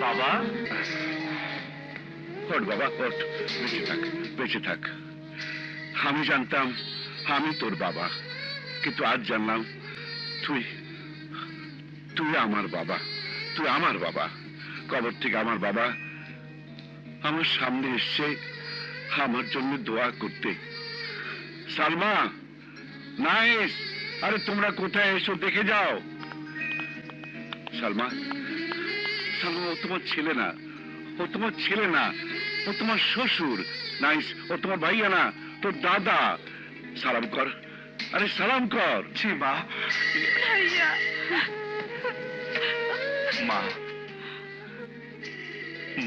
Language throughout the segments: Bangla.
বাবা, ওঠ বাবা, ওঠ, বেঁচে থাক, বেঁচে থাক। আমি জানতাম আমি তোর বাবা, কিন্তু আজ জানলাম তুই তুই আমার বাবা, তুই আমার বাবা। কবর থেকে আমার বাবা আমার সামনে এসছে আমার জন্য দোয়া করতে। সালমা, নাইস, আরে তোমরা কোথায় এসো, দেখে যাও। সালমা, সালমা, ও তোমার ছেলে না, ও তোমার ছেলে না, ও তোমার শ্বশুর। নাইস, ও তোমার ভাইয়া না, তোর দাদা। সালাম কর, আরে সালাম কর। ছি মা, ভাইয়া, মা,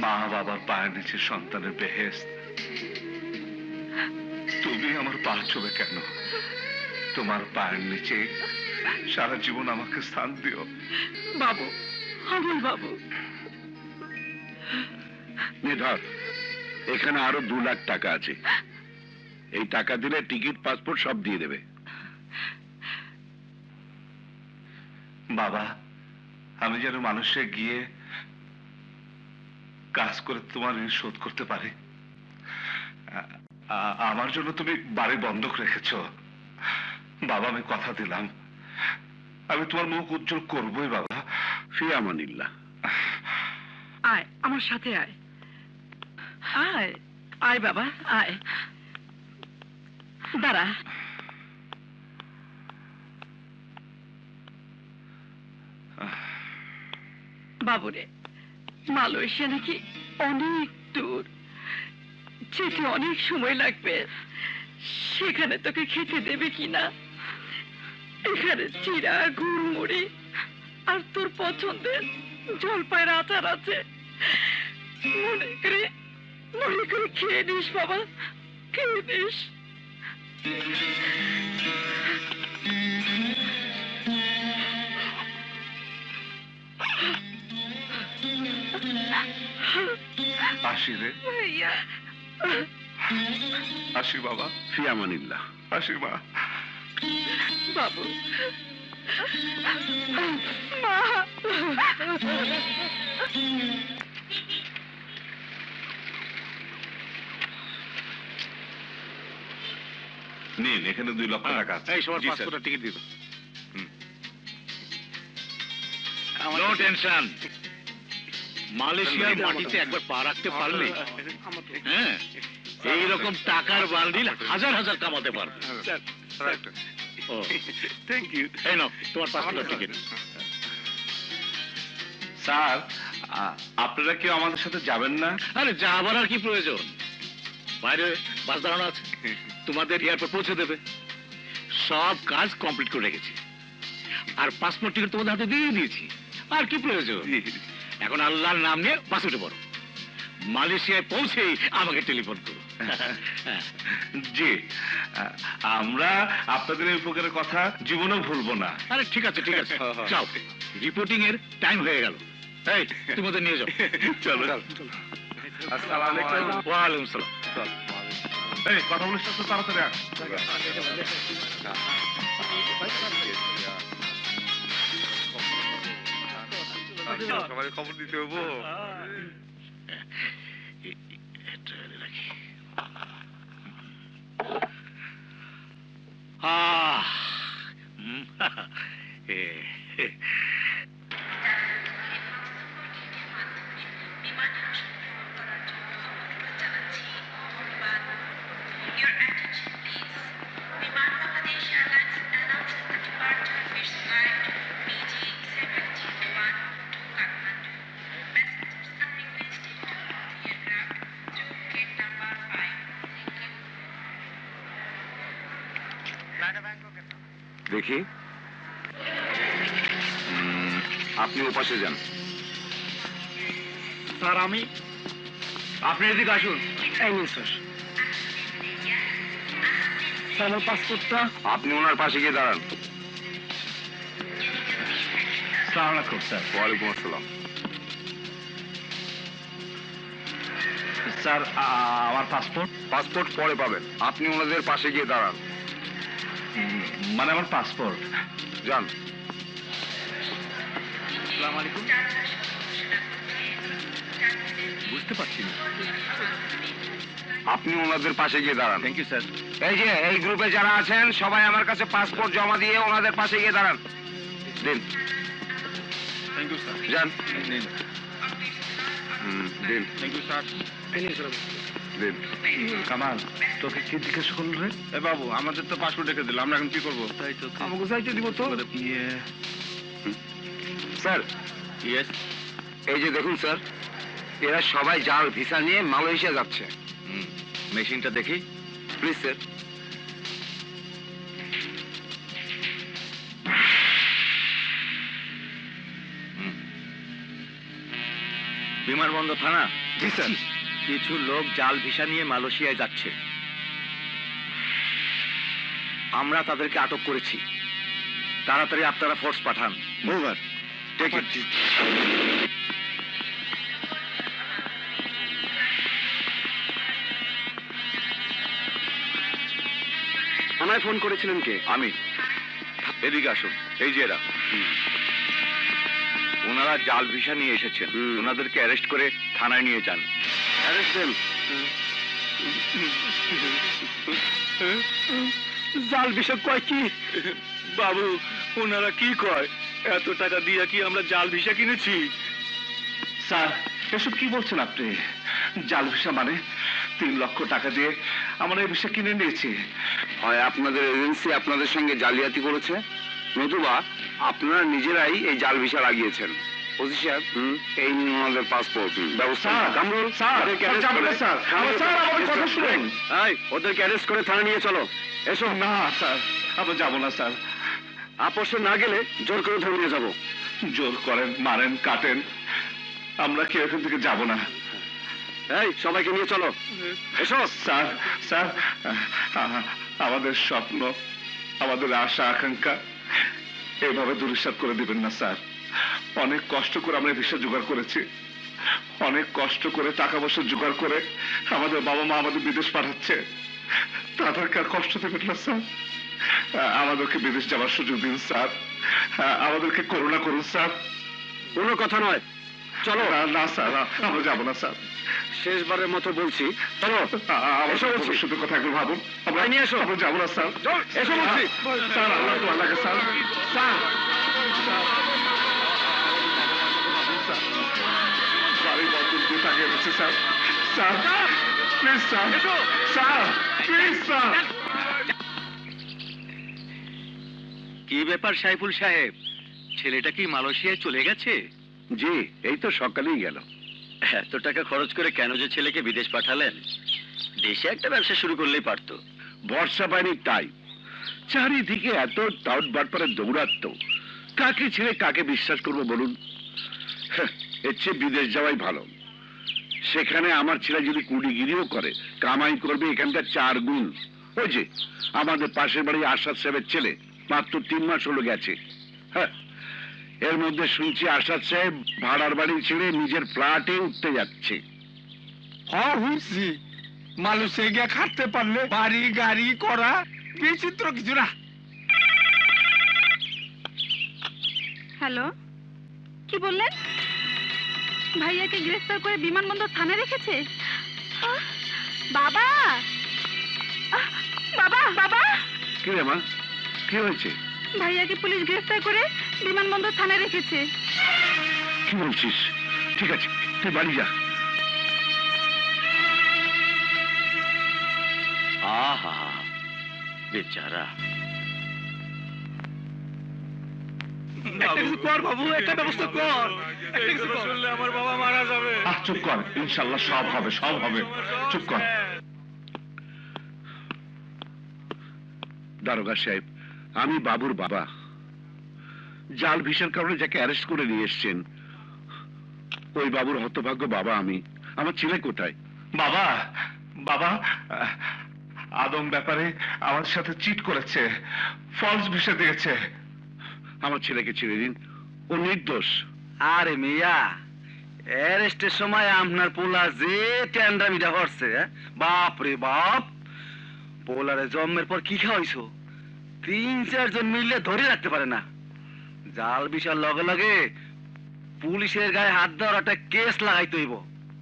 মা বাবার পায়ের নিচে সন্তানের বেহেশত। তুমি আমার পা ছুবে কেন? তোমার পায়ের নিচে সারা জীবন আমাকে স্থান দিও। বাবু, আমার বাবু। নে ধর, এখানে আরো 2 লাখ টাকা আছে। এই টাকা দিলে টিকিট, পাসপোর্ট সব দিয়ে দেবে। বাবা, আমি যেন মানুষে গিয়ে কাজ করে তোমার ঋণ শোধ করতে পারি। আমার জন্য তুমি বাড়ি বন্ধক রেখেছো। বাবা, আমি কথা দিলাম আমি তোমার মুখ উজ্জ্বল করবোই বাবা। ফি আমানিল্লাহ। আয় আমার সাথে, আয় আয় আয় বাবা, আয়। দাঁড়া। বাবুরে, মালয়েশিয়া নাকি অনেক দূর, যেতে অনেক সময় লাগবে। সেখানে তোকে খেতে দেবে কিনা? এখানে চিড়া, গুড়মুড়ি আর তোর পছন্দের জলপাইয়ের আচার আছে। মনে করে খেয়ে নিস বাবা, খেয়ে নিস। আসি রে, ভাইয়া, আসি বাবা। ফি আমানিল্লাহ। আসি মা। বাবু, মা। নিন, এখানে 2 লক্ষ টাকা আছে। এই সবার জি, স্যার। পাসপোর্টের টিকিট দিবে। No tension. মালয়েশিয়ার মাটিতে একবার পা রাখতে পারলে হ্যাঁ এইরকম টাকার বান্ডিল হাজার হাজার কামাতে পারবে। Thank you. এই নাও তোমার পাসপোর্টের টিকিট। স্যার, আপনারা কেউ আমাদের সাথে যাবেন না? আরে যাবার আর কি প্রয়োজন, বাইরে বাস দাঁড়ানো আছে, তোমাদের এয়ারপোর্ট পৌঁছে দেবে। সব কাজ কমপ্লিট করে রেখেছি, আর পাসপোর্ট টিকিট তোমাদের হাতে দিয়ে দিয়েছি। আর কি প্রয়োজন? এখন আল্লাহর নাম নিয়ে বাসে উঠে পড়ো, মালয়েশিয়ায় পৌঁছেই আমাকে টেলিফোন করো। জি, আমরা আপনাদের এই উপকারের কথা জীবনেও ভুলবো না। আরে ঠিক আছে ঠিক আছে, যাও, রিপোর্টিং এর টাইম হয়ে গেল। এই তোমাদের নিয়ে যাও। চলো। আসসালামু আলাইকুম। ওয়ালাইকুম সালাম। এই কথা বলিস তো তাড়াতাড়ি আয়। সবাই খবর দিতে হবো। দেখি, আপনি ওপাশে যান। স্যার আমি, আপনি এদিকে আসুন। এই নিন স্যার, আমার পাসপোর্টটা। আপনি ওনার পাশে গিয়ে দাঁড়ান। আসসালামু আলাইকুম স্যার। ওয়ালাইকুম আসসালাম। স্যার, আমার পাসপোর্ট। পাসপোর্ট পরে পাবেন, আপনি ওনাদের পাশে গিয়ে দাঁড়ান। মানে আমার পাসপোর্ট। যান। আসসালামু আলাইকুম। বুঝতে পারছি না। আপনি ওনাদের পাশে গিয়ে দাঁড়ান। Thank you sir. এই যে এই গ্রুপে যারা আছেন সবাই আমার কাছে পাসপোর্ট জমা দিয়ে ওনাদের পাশে গিয়ে দাঁড়ান। দিন থ্যাংক ইউ স্যার। যান। নিন। দিন থ্যাংক ইউ স্যার। দিন। কামাল তোকে কি জিজ্ঞেস করল রে? এ বাবু, আমাদের তো পাসপোর্ট রেখে দিল, আমরা এখন কি করবো? তাই তো। আমাকে চাইতে দিব তো। ইয়ে স্যার, ইয়েস। এই যে দেখুন স্যার, এরা সবাই জাল ভিসা নিয়ে মালয়েশিয়া যাচ্ছে। মেশিনটা দেখি। Please sir. বিমানবন্দর থানা। জি স্যার। কিছু লোক জাল ভিসা নিয়ে মালয়েশিয়ায় যাচ্ছে, আমরা তাদেরকে আটক করেছি। তাড়াতাড়ি আপনারা ফোর্স পাঠান। ওভার। Take it. আমায় ফোন করেছিলেন কে? আমি। এদিকে আসুন। এই যে এরা, ওনারা জাল ভিসা নিয়ে এসেছেন। ওনাদেরকে অ্যারেস্ট করে থানায় নিয়ে যান। অ্যারেস্ট দেন। জাল বিষয় কয় কি? বাবু, ওনারা কি কয়? এত টাকা দিয়ে কি আমরা জাল ভিসা কিনেছি? স্যার এসব কি বলছেন আপনি? জাল ভিসা মানে 3 লক্ষ টাকা দিয়ে আমরা এই ভিসা কিনে নিয়েছি। হয় আপনাদের এজেন্সি আপনাদের সঙ্গে জালিয়াতি করেছে, নতুবা আপনারা নিজেরাই এই জাল ভিসা লাগিয়েছেন। ওসি সাহেব, এই নিন ওনাদের পাসপোর্ট। ব্যবস্থা কামরুল, ওদেরকে arrest করে- আমাদের কথা শুনুন। এই, ওদেরকে অ্যারেস্ট করে থানা নিয়ে চলো। এসো। না স্যার, আমরা যাবো না স্যার। আপোষে না গেলে জোর করে ধরে নিয়ে যাবো। জোর করেন, মারেন, কাটেন, আমরা কেউ এখান থেকে যাব না। এই, সবাইকে নিয়ে চলো। এসো। স্যার স্যার, আমাদের স্বপ্ন, আমাদের আশা আকাঙ্ক্ষা এইভাবে দুরিশাত করে দিবেন না স্যার। অনেক কষ্ট করে আমরা ভিসা জোগাড় করেছি, অনেক কষ্ট করে টাকা পয়সা জোগাড় করে আমাদের বাবা মা আমাদের বিদেশ পাঠাচ্ছে। তাদেরকে আর কষ্ট দেবেন না স্যার। আমাদেরকে বিদেশ যাওয়ার সুযোগ দিন স্যার। আমাদেরকে করুণা করুন স্যার। কোনো কথা নয়, চলো। না স্যার, আমরা যাবো না স্যার। শেষবারের মতো বলছি, চলো। এসো বলছি। ভবিষ্যতের কথা একটু ভাবুন। আমরা নিয়ে এসো। আমরা যাবো না স্যার। এসো বলছি। স্যার, আল্লাহ তো আল্লাহকে স্যার। স্যার, বাড়ি বদল দিয়ে তাকিয়ে রয়েছে sir. Sir please sir, sir please sir. কি ব্যাপার সাইফুল সাহেব, ছেলেটা কি মালয়েশিয়ায় চলে গেছে? জি, এই তো সকালেই গেল। এত টাকা খরচ করে কেন যে ছেলেকে বিদেশ পাঠালেন? দেশে একটা ব্যবসা শুরু করলেই পারতো। বর্ষা পায়নি তাই। চারিদিকে এত ডাউট বাটপারে দৌড়াত্ম, কাকে ছেড়ে কাকে বিশ্বাস করবো বলুন? এর চেয়ে বিদেশ যাওয়াই ভালো। সেখানে আমার ছেলে যদি কুড়িগিরিও করে, কামাই করবে এখানকার 4 গুণ। ওই যে আমাদের পাশের বাড়ি আশাদ সাহেবের ছেলে, মাত্র 3 মাস হলো গেছে। হ্যাঁ, এর মধ্যে শুনছি আশাদ সাহেব ভাড়ার বাড়ি ছেড়ে নিজের ফ্ল্যাটে উঠতে যাচ্ছে। হুইছি মানুষে গিয়ে খাটতে পারলে বাড়ি গাড়ি করা বিচিত্র কিছু না। হ্যালো, কি বললেন? ভাইয়াকে গ্রেফতার করে বিমানবন্দর থানায় রেখেছে? বাবা, বাবা, বাবা, কি রে মা, কি হয়েছে? ভাইয়াকে পুলিশ গ্রেফতার করে বিমানবন্দর থানায় রেখেছে। কি বলছিস? ঠিক আছে, তুই বাড়ি যা। আহা, বেচারা। কর বাবু, একটা ব্যবস্থা কর। শুনলে আমার বাবা মারা যাবে। চুপ কর, ইনশাল্লাহ সব হবে, সব হবে। চুপ কর। দারোগা সাহেব, আমি বাবুর বাবা। জাল ভিসার কারণে যাকে অ্যারেস্ট করে নিয়ে এসছেন, ওই বাবুর হতভাগ্য বাবা আমি। আমার ছেলে কোথায়? বাবা, বাবা, আদম ব্যাপারে আমার সাথে চিট করেছে, ফলস ভিসা দিয়েছে। আমার ছেলেকে ছেড়ে দিন, ও নির্দোষ। আরে মিয়া, অ্যারেস্টের সময় আপনার পোলা যে ট্যান্ডামিটা হচ্ছে, বাপ রে বাপ। পোলারে জন্মের পর কি খাওয়াইছো? 3-4 জন মিললে ধরে রাখতে পারে না। জাল বিশাল লগে লগে পুলিশের গায়ে হাত দেওয়ার একটা কেস লাগাইতে হইব।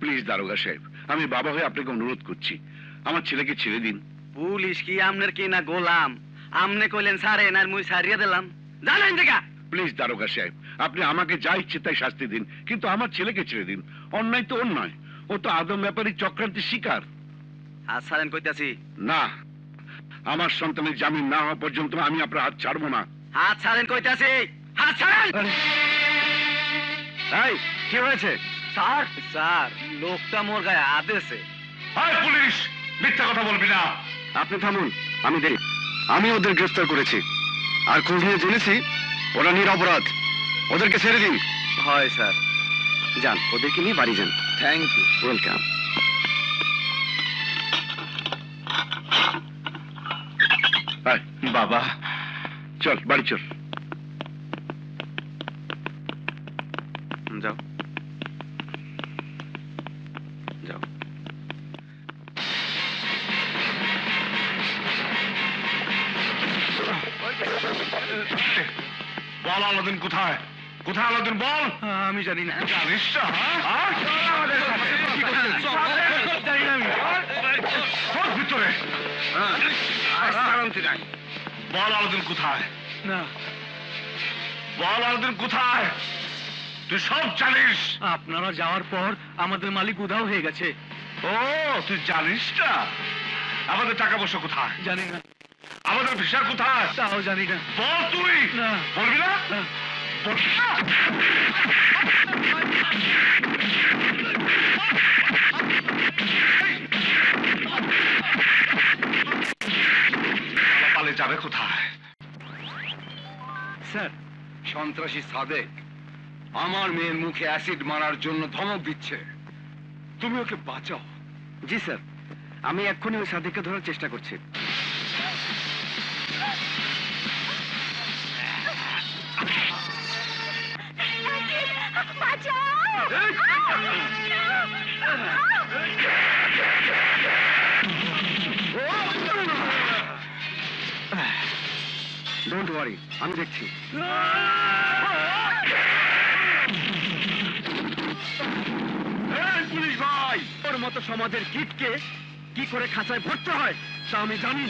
প্লিজ দারোগা সাহেব, আমি বাবা হয়ে আপনাকে অনুরোধ করছি, আমার ছেলেকে ছেড়ে দিন। পুলিশ কি আমনের কি না গোলাম? আমনে কইলেন সারে না মুই সারিয়া দিলাম, জানেন দেখা। প্লিজ দারোগা সাহেব, আপনি আমাকে যা ইচ্ছে তাই শাস্তি দিন, কিন্তু আমার ছেলেকে ছেড়ে দিন। অন্যায় তো অন্যায়, ও তো আদম ব্যাপারী চক্রান্তের শিকার। আর সারেন কইতাছি, না, আমার সন্তানের জামিন না হওয়া পর্যন্ত আমি আপনার হাত ছাড়বো না। হাত ছাড়েন কইতাছি, হাত ছাড়েন। এই, কি হয়েছে? স্যার, স্যার লোকটা মোর গায়ে হাত দিয়েছে। হায় পুলিশ, মিথ্যা কথা বলবি না। আপনি থামুন, আমি ওদের গ্রেফতার করেছি, আর খোঁজ নিয়ে জেনেছি ওরা নিরপরাধ। ওদেরকে ছেড়ে দিন। হয় স্যার। যান, ওদেরকে নিয়ে বাড়ি যান। Thank you. ওয়েলকাম। আয়, বাবা, চল বাড়ি চল। যাও যাও। বল আলাদিন কোথায়? কোথায় আলাদিন বল। আমি জানি না। জানিস না, হ্যাঁ? জানি না আমি। চল ভিতরে। বল আলাদিন কোথায়? না, বল আলাদিন কোথায়? তুই সব জানিস। আপনারা যাওয়ার পর আমাদের মালিক উধাও হয়ে গেছে। ও, তুই জানিস না? আমাদের টাকা পয়সা কোথায়? জানি না, আমাদের ভিসা কোথায়? তাও জানি না। বল তুই। না। বলবি না? না। বলবি না? পালে যাবে কোথায়? স্যার, সন্ত্রাসী সাদেক আমার মেয়ের মুখে অ্যাসিড মারার জন্য ধমক দিচ্ছে। তুমি ওকে বাঁচাও। জি স্যার, আমি এক্ষুনি ওই সাদেককে ধরার চেষ্টা করছি। ডোন্ট ওয়ারি, আমি দেখছি। পুলিশ ভাই, ওর মতো সমাজের কীটকে কি করে খাঁচায় ভরতে হয় তা আমি জানি।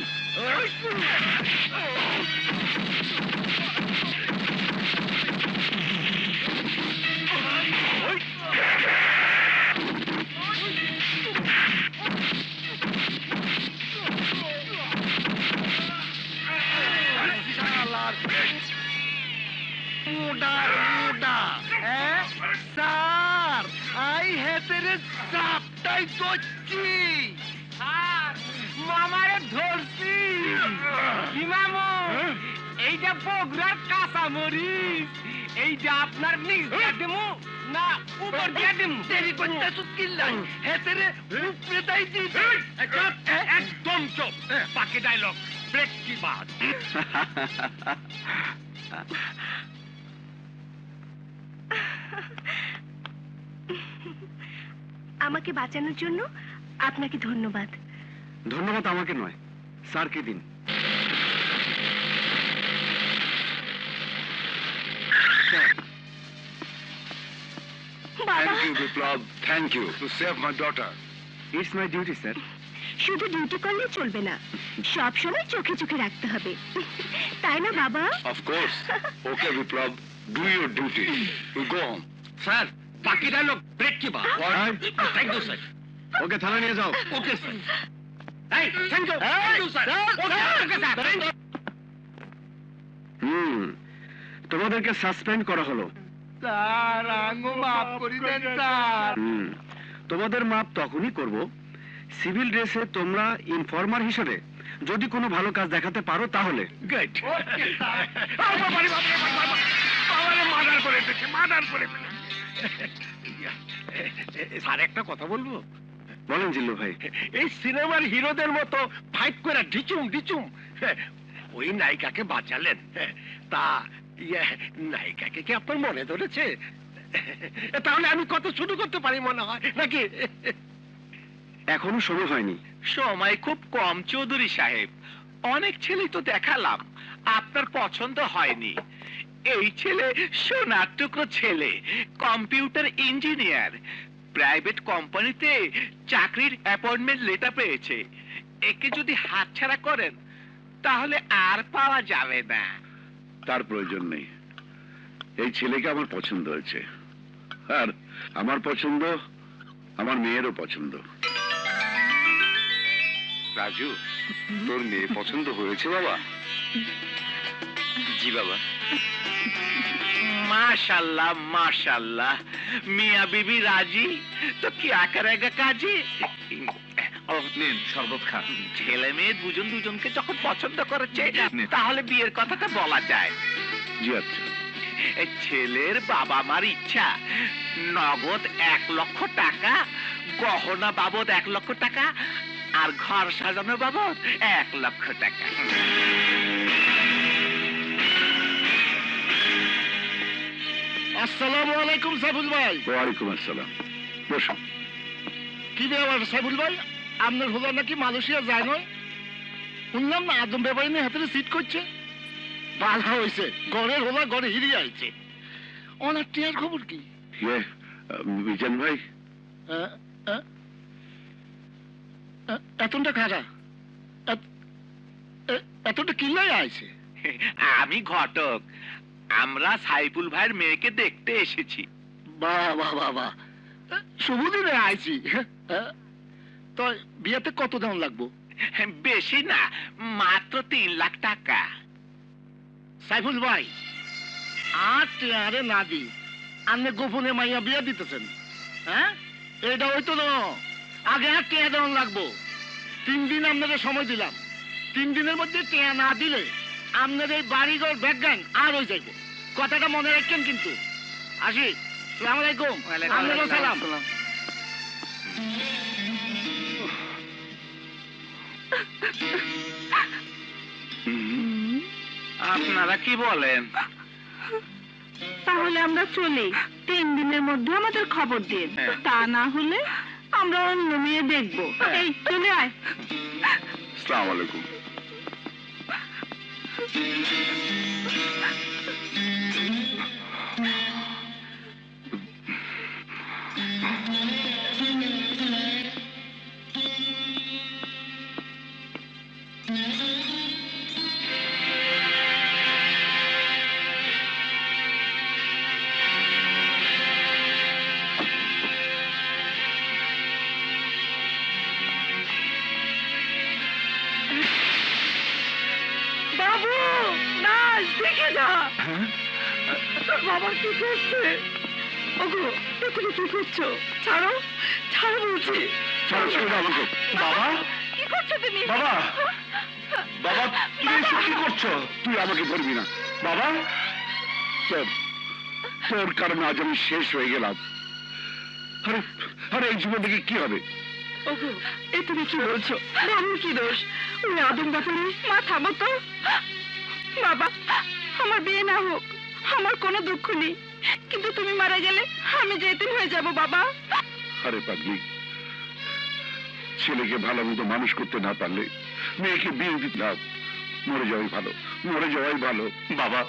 স্যার, আই হেতের চাপটাই করছি। স্যার, মামারে ধরছি। ইমামু, এইটা বগুড়ার কাঁচা মরিচ। এইটা আপনার নিজ দিয়ে দেবো না উপর দিয়ে দেবো? দেরি করতে সুকিল্লাই হেতেরে উপরে দাই দিবে। একদম চুপ। বাকি ডায়লগ ব্রেক কি বাদ। আমাকে বাঁচানোর জন্য আপনাকে ধন্যবাদ। ধন্যবাদ আমাকে নয়, স্যারকে দিন। বাবা, Biplab, thank you to save my daughter. It's my duty sir. শুধু ডিউটি করলে চলবে না, সব সময় চোখে চোখে রাখতে হবে, তাই না বাবা? Of course. Okay Biplab, do your duty. You go home. Sir, বাকি ডায়লগ ব্রেক কি বাদ? Thank you sir. ওকে থানা নিয়ে যাও। Okay sir. এই, thank you. Thank you sir. Okay sir. তোমাদেরকে সাসপেন্ড করা হলো। স্যার, আঙ্গু মাফ করে দেন স্যার। তোমাদের মাপ তখনই করব, সিভিল ড্রেসে তোমরা ইনফর্মার হিসেবে যদি কোনো ভালো কাজ দেখাতে পারো তাহলে। গুড। Okay sir. আমারে মার্ডার করে দিয়েছে, মার্ডার করে ফেলেছে। স্যার, একটা কথা বলবো? বলেন জিল্লু ভাই। এই সিনেমার হিরোদের মতো ফাইট করে ঢিচুম ঢিচুম ওই নায়িকাকে বাঁচালেন, তা নায়িকাকে কি আপনার মনে ধরেছে? তাহলে আমি কত শুরু করতে পারি মনে হয় নাকি? এখনো সময় হয়নি। সময় খুব কম চৌধুরী সাহেব, অনেক ছেলেই তো দেখালাম, আপনার পছন্দ হয়নি। এই ছেলে সোনার টুকরো ছেলে, কম্পিউটার ইঞ্জিনিয়ার, প্রাইভেট কোম্পানিতে চাকরির অ্যাপয়েন্টমেন্ট লেটার পেয়েছে। একে যদি হাতছাড়া করেন তাহলে আর পাওয়া যাবে না। তার প্রয়োজন নেই। এই ছেলেকে আমার পছন্দ হয়েছে, আর আমার পছন্দ আমার মেয়েরও পছন্দ। রাজু, তোর মেয়ে পছন্দ হয়েছে বাবা? জি বাবা। माशाल्लाह माशाल्लाह, मियाँ बीबी राजी तो क्या करेगा काजी। নিন শরবত খান। ছেলে মেয়ে দুজন দুজনকে যখন পছন্দ করেছে তাহলে বিয়ের কথাটা বলা যায়। জি আচ্ছা। ছেলের বাবা মার ইচ্ছা নগদ 1 লক্ষ টাকা, গহনা বাবদ 1 লক্ষ টাকা, আর ঘর সাজানো বাবদ 1 লক্ষ টাকা। আসসালামু আলাইকুম সাইফুল ভাই। ওয়ালাইকুম আসসালাম। বসুন। কি ব্যাপার সাইফুল ভাই, আপনার হোলা নাকি মালয়েশিয়া যায় নয়? শুনলাম না আদম ব্যাপারী নিয়ে হাতে সিট করছে। ভালো হয়েছে, ঘরের হোলা ঘরে হিরিয়ে আইছে। ওনার টিয়ার খবর কি? বিজন ভাই, এতটা খারা এতটা কিল্লাই আইছে। আমি ঘটক, আমরা সাইফুল ভাইয়ের মেয়েকে দেখতে এসেছি। বাহ বাহ বাহ বাহ, শুভদিনে আইছি। তো বিয়েতে কত দাম লাগবো? বেশি না, মাত্র 3 লাখ টাকা। সাইফুল ভাই, 8 টিয়ারে না দি আপনি গোপনে মাইয়া বিয়ে দিতেছেন? হ্যাঁ, এটা হইতো না। আগে 8 টিয়া দেওয়ান লাগবো। 3 দিন আপনাকে সময় দিলাম। 3 দিনের মধ্যে টিয়া না দিলে আপনার এই বাড়িঘর ব্যাকগ্রান আর হয়ে যাইব। কথাটা মনে রাখেন কিন্তু। আসি, সালাম আলাইকুম। আপনাকেও সালাম। আপনারা কি বলেন? তাহলে আমরা চলি। 3 দিনের মধ্যে আমাদের খবর দিন, তা না হলে আমরা অন্য মেয়ে দেখবো। এই চলে আয়। আসসালামু আলাইকুম। বাবু নাচ দেখে যা। তোর বাবা কি করছে? ওগো, তুমি কি করছো? ছাড়ো, ছাড়ো বলছি। বাবা, কি করছো তুমি? বাবা, বাবা, তুমি এসব কি করছো? তুই আমাকে ধরবি না বাবা। তোর তোর কারণে আজ আমি শেষ হয়ে গেলাম। আরে আরে, এই জীবন থেকে কি হবে? ওগো, এ তুমি কি বলছো? বাবুর কি দোষ? ওই আদম ব্যাপারে মাথা মতো। বাবা, আমার বিয়ে না হোক, আমার কোনো দুঃখ নেই, কিন্তু তুমি মারা গেলে আমি যেতেন হয়ে যাব বাবা। আরে পাগলি, ছেলেকে ভালো মতো মানুষ করতে না পারলে মেয়েকে বিয়ে দিতে না, মরে যাওয়াই ভালো, মরে যাওয়াই ভালো। বাবা,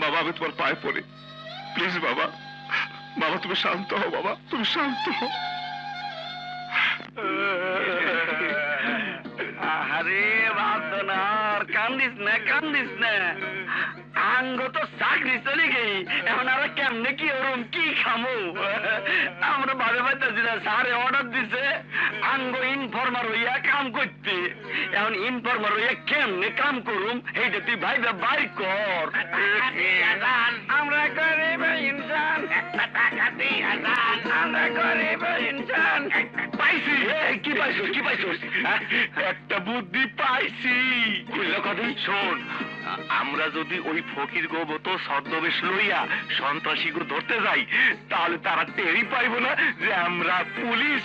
বাবা আমি তোমার পায়ে পড়ে, প্লিজ বাবা, বাবা তুমি শান্ত হও, বাবা তুমি শান্ত হও। আরে বাদনার, কান্দিস না কান্দিস না। আঙ্গ তো চাকরি চলে গেই, এখন আর কেমনে কি ওরম কি খামু? আমরা ভাবে পাইতেছি না। স্যারে অর্ডার দিছে আঙ্গ ইনফর্মার হইয়া কাম করতে। এখন ইনফর্মার হইয়া কেমনে কাম করুম এইটা তুই ভাইবা বাই কর। আমরা গরিব ইনসান, একটা টাকা দিয়া যান। আমরা গরিব ইনসান। পাইছি। কি পাইছো? কি পাইছো? একটা বুদ্ধি পাইছি। শোন, আমরা যদি ওই ফকির গোবত ছদ্মবেশ লইয়া সন্ত্রাসীকে ধরতে যাই, তাহলে তারা টেরই পাইব না যে আমরা পুলিশ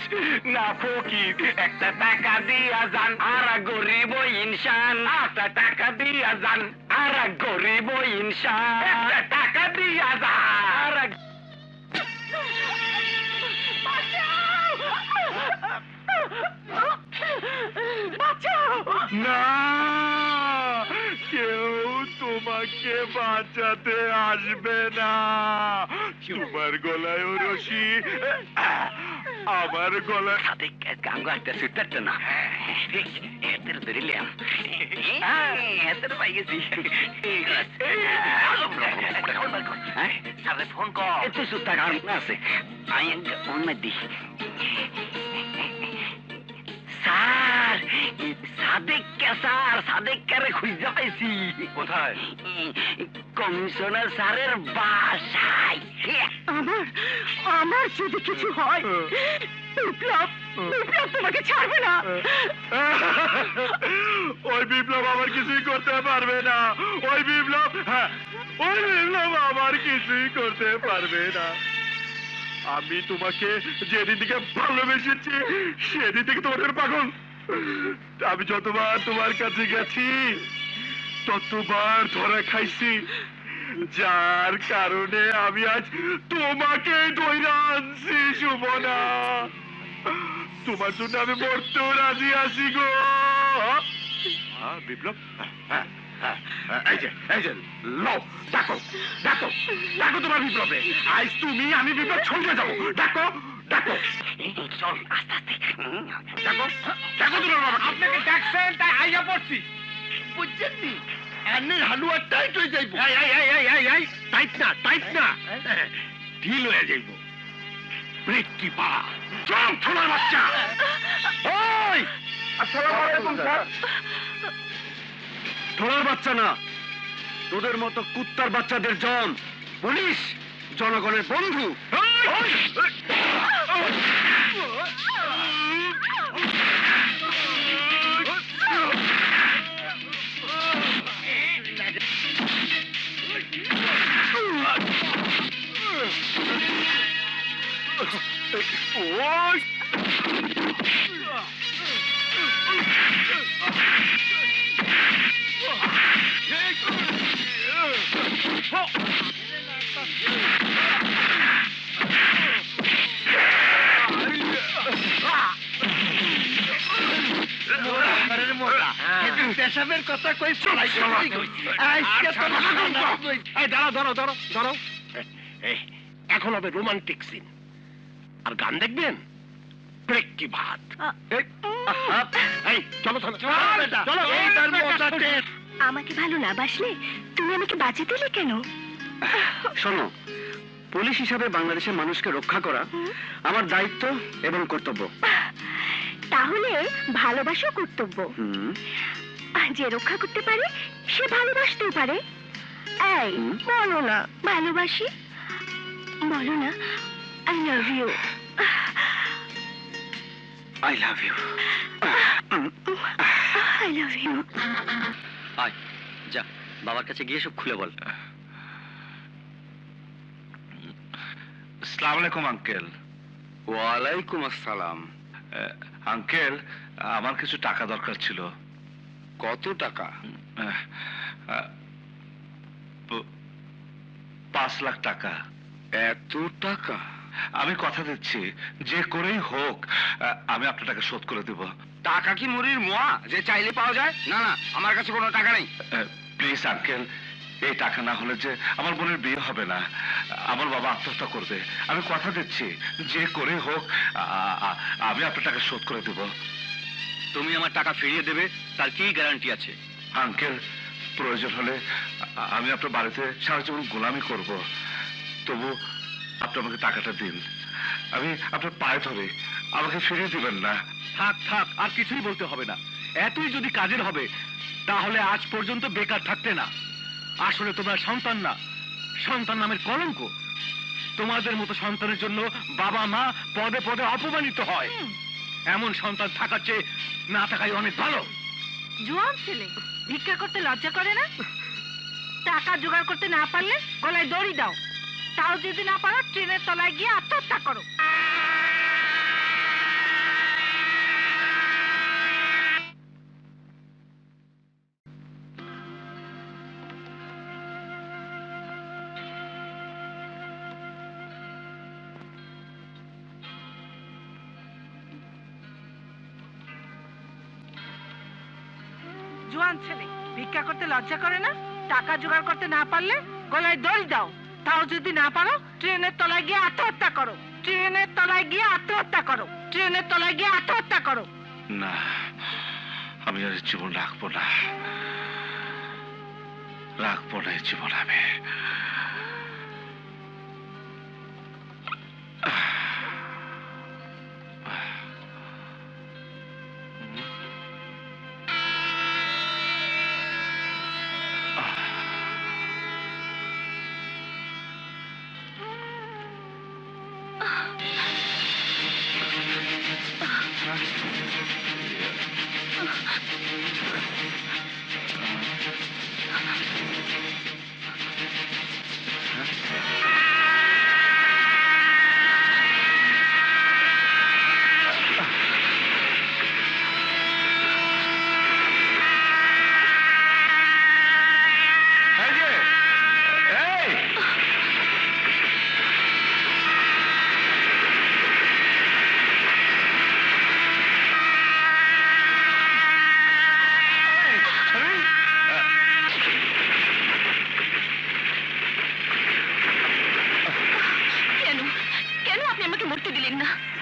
না ফকির। একটা টাকা দিয়া যান, আর গরিব ইনসান। একটা টাকা দিয়া যান, আর গরিব ইনসান। একটা টাকা দিয়া যান, আর বাঁচাও। না, কেউ তোমার আমাকে বাঁচাতে আসবে না। তোমার গলায় রশি, আমার গলায় গাঙ্গ একটা সুতারটা না এদের ধরিলাম এদের পাই গেছি ফোন কর তুই সুতা গান আছে অন্য দি স্যার সাদেককে খুঁজে পাইছি। কোথায়? কমিশনার স্যারের বাসায়। আমার যদি কিছু হয় বিপ্লব তোমাকে ছাড়বে না। ওই বিপ্লব আমার কিছুই করতে পারবে না। ওই বিপ্লব আমার কিছুই করতে পারবে না। আমি তোমাকে যেদিন থেকে ভালোবেসেছি সেদিন থেকে তোমাদের পাগল। আমি যতবার তোমার কাছে গেছি ততবার ধরা খাইছি, যার কারণে আমি আজ তোমাকে ধইরা আনছি। সুমনা, তোমার জন্য আমি মরতেও রাজি আছি গো। বিপ্লব, এই যে লও, ডাকো তোমার বিপ্লবে। আজ তুমি আমি বিপ্লব ছুটে যাবো। ডাকো চল আস্তে আস্তে ডাকো তোমার বাবা। আপনাকে ডাকছেন তাই আইয়া পড়ছি, বুঝছেন নি? এমনির হালুয়া টাইট হয়ে যাইব। টাইট না ঢিল হয়ে যাইব। ব্রেক কি পা চল ছোলার বাচ্চা। ওই আসসালামু আলাইকুম স্যার। ছোড়ার বাচ্চা না, তোদের মতো কুত্তার বাচ্চাদের জন পুলিশ জনগণের বন্ধু। পেশাবের কথা কই ধরো। এখন হবে রোমান্টিক সিন, আর গান দেখবেন ব্রেক কি ভাত। চলো আমাকে ভালো না বাসলে তুমি আমাকে বাঁচিয়ে দিলে কেন? শোনো, পুলিশ হিসাবে বাংলাদেশের মানুষকে রক্ষা করা আমার দায়িত্ব এবং কর্তব্য। তাহলে ভালোবাসা কর্তব্য। যে রক্ষা করতে পারে সে ভালোবাসতেও পারে। এই বলো না ভালোবাসি, বলো না I love you. I love you. I love you. আয় যা বাবার কাছে গিয়ে সব খুলে বল। আসসালামু আলাইকুম আঙ্কেল। ওয়ালাইকুম আসসালাম। আঙ্কেল, আমার কিছু টাকা দরকার ছিল। কত টাকা? 5 লাখ টাকা। এত টাকা? আমি কথা দিচ্ছি যে করেই হোক আমি আপনার টাকা শোধ করে দেব। টাকা কি মুড়ির মোয়া যে চাইলে পাওয়া যায়? না না, আমার কাছে কোনো টাকা নেই। প্লিজ আঙ্কেল, এই টাকা না হলে যে আমার বোনের বিয়ে হবে না, আমার বাবা আত্মহত্যা করবে। আমি কথা দিচ্ছি যে করে হোক আমি আপনার টাকা শোধ করে দেব। তুমি আমার টাকা ফিরিয়ে দেবে তার কি গ্যারান্টি আছে? আঙ্কেল, প্রয়োজন হলে আমি আপনার বাড়িতে সারা জীবন গোলামি করব, তবু আপনি আমাকে টাকাটা দিন। আমি আপনার পায়ে ধরে, আমাকে ফিরিয়ে দিবেন না। থাক আর কিছুই বলতে হবে না। এতই যদি কাজের হবে তাহলে আজ পর্যন্ত বেকার থাকতে না। আসলে তোমরা সন্তান না, সন্তান নামের কলঙ্ক। তোমাদের মতো সন্তানের জন্য বাবা মা পদে পদে অপমানিত হয়। এমন সন্তান থাকার চেয়ে না থাকাই অনেক ভালো। জোয়ান ছেলে, ভিক্ষা করতে লজ্জা করে না? টাকা জোগাড় করতে না পারলে গলায় দড়ি দাও, তাও যদি না পারো ট্রেনের তলায় গিয়ে আত্মহত্যা করো। জোয়ান ছেলে, ভিক্ষা করতে লজ্জা করে না? টাকা জোগাড় করতে না পারলে গলায় দড়ি দাও, তাও যদি না পারো ট্রেনের তলায় গিয়ে আত্মহত্যা করো, ট্রেনের তলায় গিয়ে আত্মহত্যা করো, ট্রেনের তলায় গিয়ে আত্মহত্যা করো। না, আমি আর জীবন রাখবো না, রাখবো না এই জীবন আমি।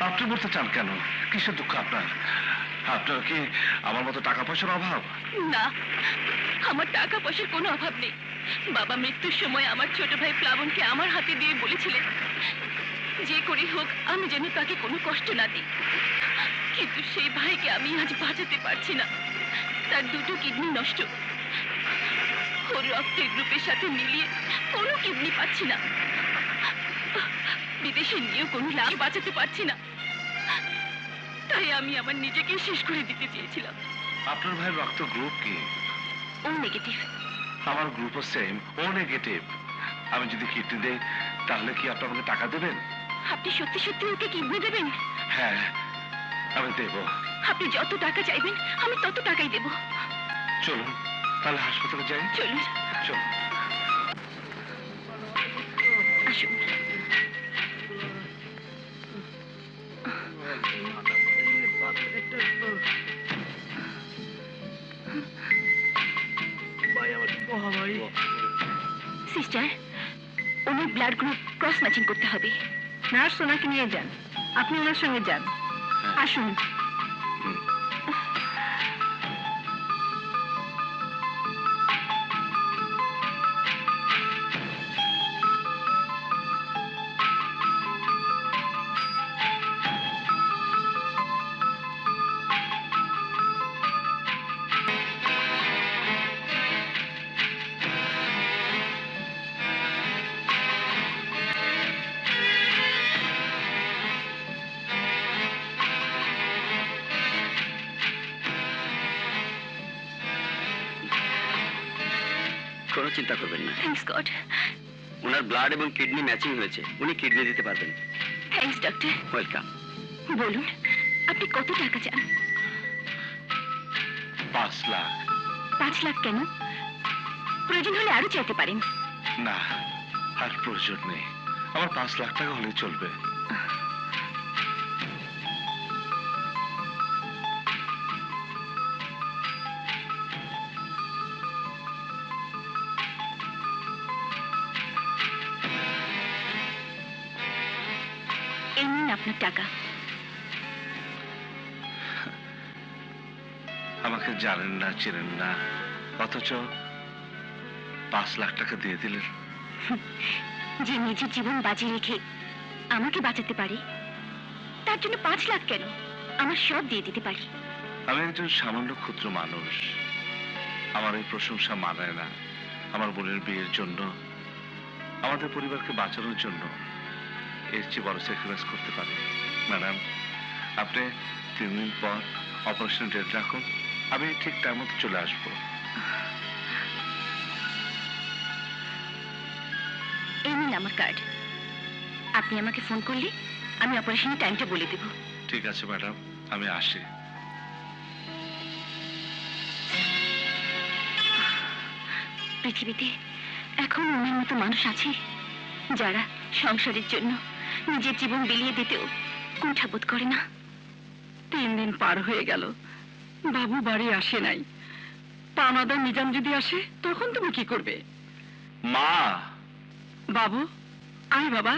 আপনি বলতে চান কেন? কিসের দুঃখ আপনার? আপনার কি আমার মতো টাকা পয়সার অভাব? না, আমার টাকা পয়সার কোনো অভাব নেই। বাবা মৃত্যুর সময় আমার ছোট ভাই প্লাবনকে আমার হাতে দিয়ে বলেছিলেন যে করে হোক আমি যেন তাকে কোনো কষ্ট না দিই, কিন্তু সেই ভাইকে আমি আজ বাঁচাতে পারছি না। তার দুটো কিডনি নষ্ট, ওর রক্তের গ্রুপের সাথে মিলিয়ে কোনো কিডনি পাচ্ছি না, বিদেশে নিয়েও কোনো লাভ বাঁচাতে পারছি না। তাই আমি আমার নিজেকে শেষ করে দিতে চেয়েছিলাম। আপনার ভাইয়ের রক্ত গ্রুপ কি? ও নেগেটিভ। আমার গ্রুপও সেম, ও নেগেটিভ। আমি যদি কিডনি দেই তাহলে কি আপনি আমাকে টাকা দেবেন? আপনি সত্যি সত্যি ওকে কিডনি দেবেন? হ্যাঁ, আমি দেব। আপনি যত টাকা চাইবেন আমি তত টাকাই দেব। চলুন তাহলে হাসপাতালে যাই। চলুন। চলুন। আসুন। সিস্টার, ওনার ব্লাড গ্রুপ ক্রস ম্যাচিং করতে হবে। নার্স ওনাকে নিয়ে যান, আপনি ওনার সঙ্গে যান। আসুন। কোনো চিন্তা করবেন না, থ্যাঙ্কস গড। ওনার ব্লাড এবং কিডনি ম্যাচিং হয়েছে, উনি কিডনি দিতে পারবেন। Thanks doctor. ওয়েলকাম। বলুন আপনি কত টাকা চান? 5 লাখ। 5 লাখ কেন? প্রয়োজন হলে আরো চাইতে পারেন। না, আর প্রয়োজন নেই। আমার 5 লাখ টাকা হলেই চলবে। এই নিন আপনার টাকা। আমাকে জানেন না, চেনেন না, অথচ 5 লাখ টাকা দিয়ে দিলেন। যে নিজের জীবন বাজি রেখে আমাকে বাঁচাতে পারে তার জন্য 5 লাখ কেন, আমার সব দিয়ে দিতে পারি। আমি একজন সামান্য ক্ষুদ্র মানুষ, আমার এই প্রশংসা মানায় না। আমার বোনের বিয়ের জন্য, আমাদের পরিবারকে বাঁচানোর জন্য এর চেয়ে বড় স্যাক্রিফাইস করতে পারি। ম্যাডাম, আপনি 3 দিন পর অপারেশন ডেট রাখুন, আমি ঠিক টাইম মতো চলে আসবো। এই নিন আমার কার্ড। আপনি আমাকে ফোন করলে আমি অপারেশনের টাইমটা বলে দেব। ঠিক আছে ম্যাডাম, আমি আসি। পৃথিবীতে এখন মনের মতো মানুষ আছে যারা সংসারের জন্য নিজের জীবন বিলিয়ে দিতেও কুণ্ঠাবোধ করে না। 3 দিন পার হয়ে গেল, বাবু বাড়ি আসে নাই। পাওনাদার নিজাম যদি আসে তখন তুমি কি করবে? মা, বাবু, আয় বাবা।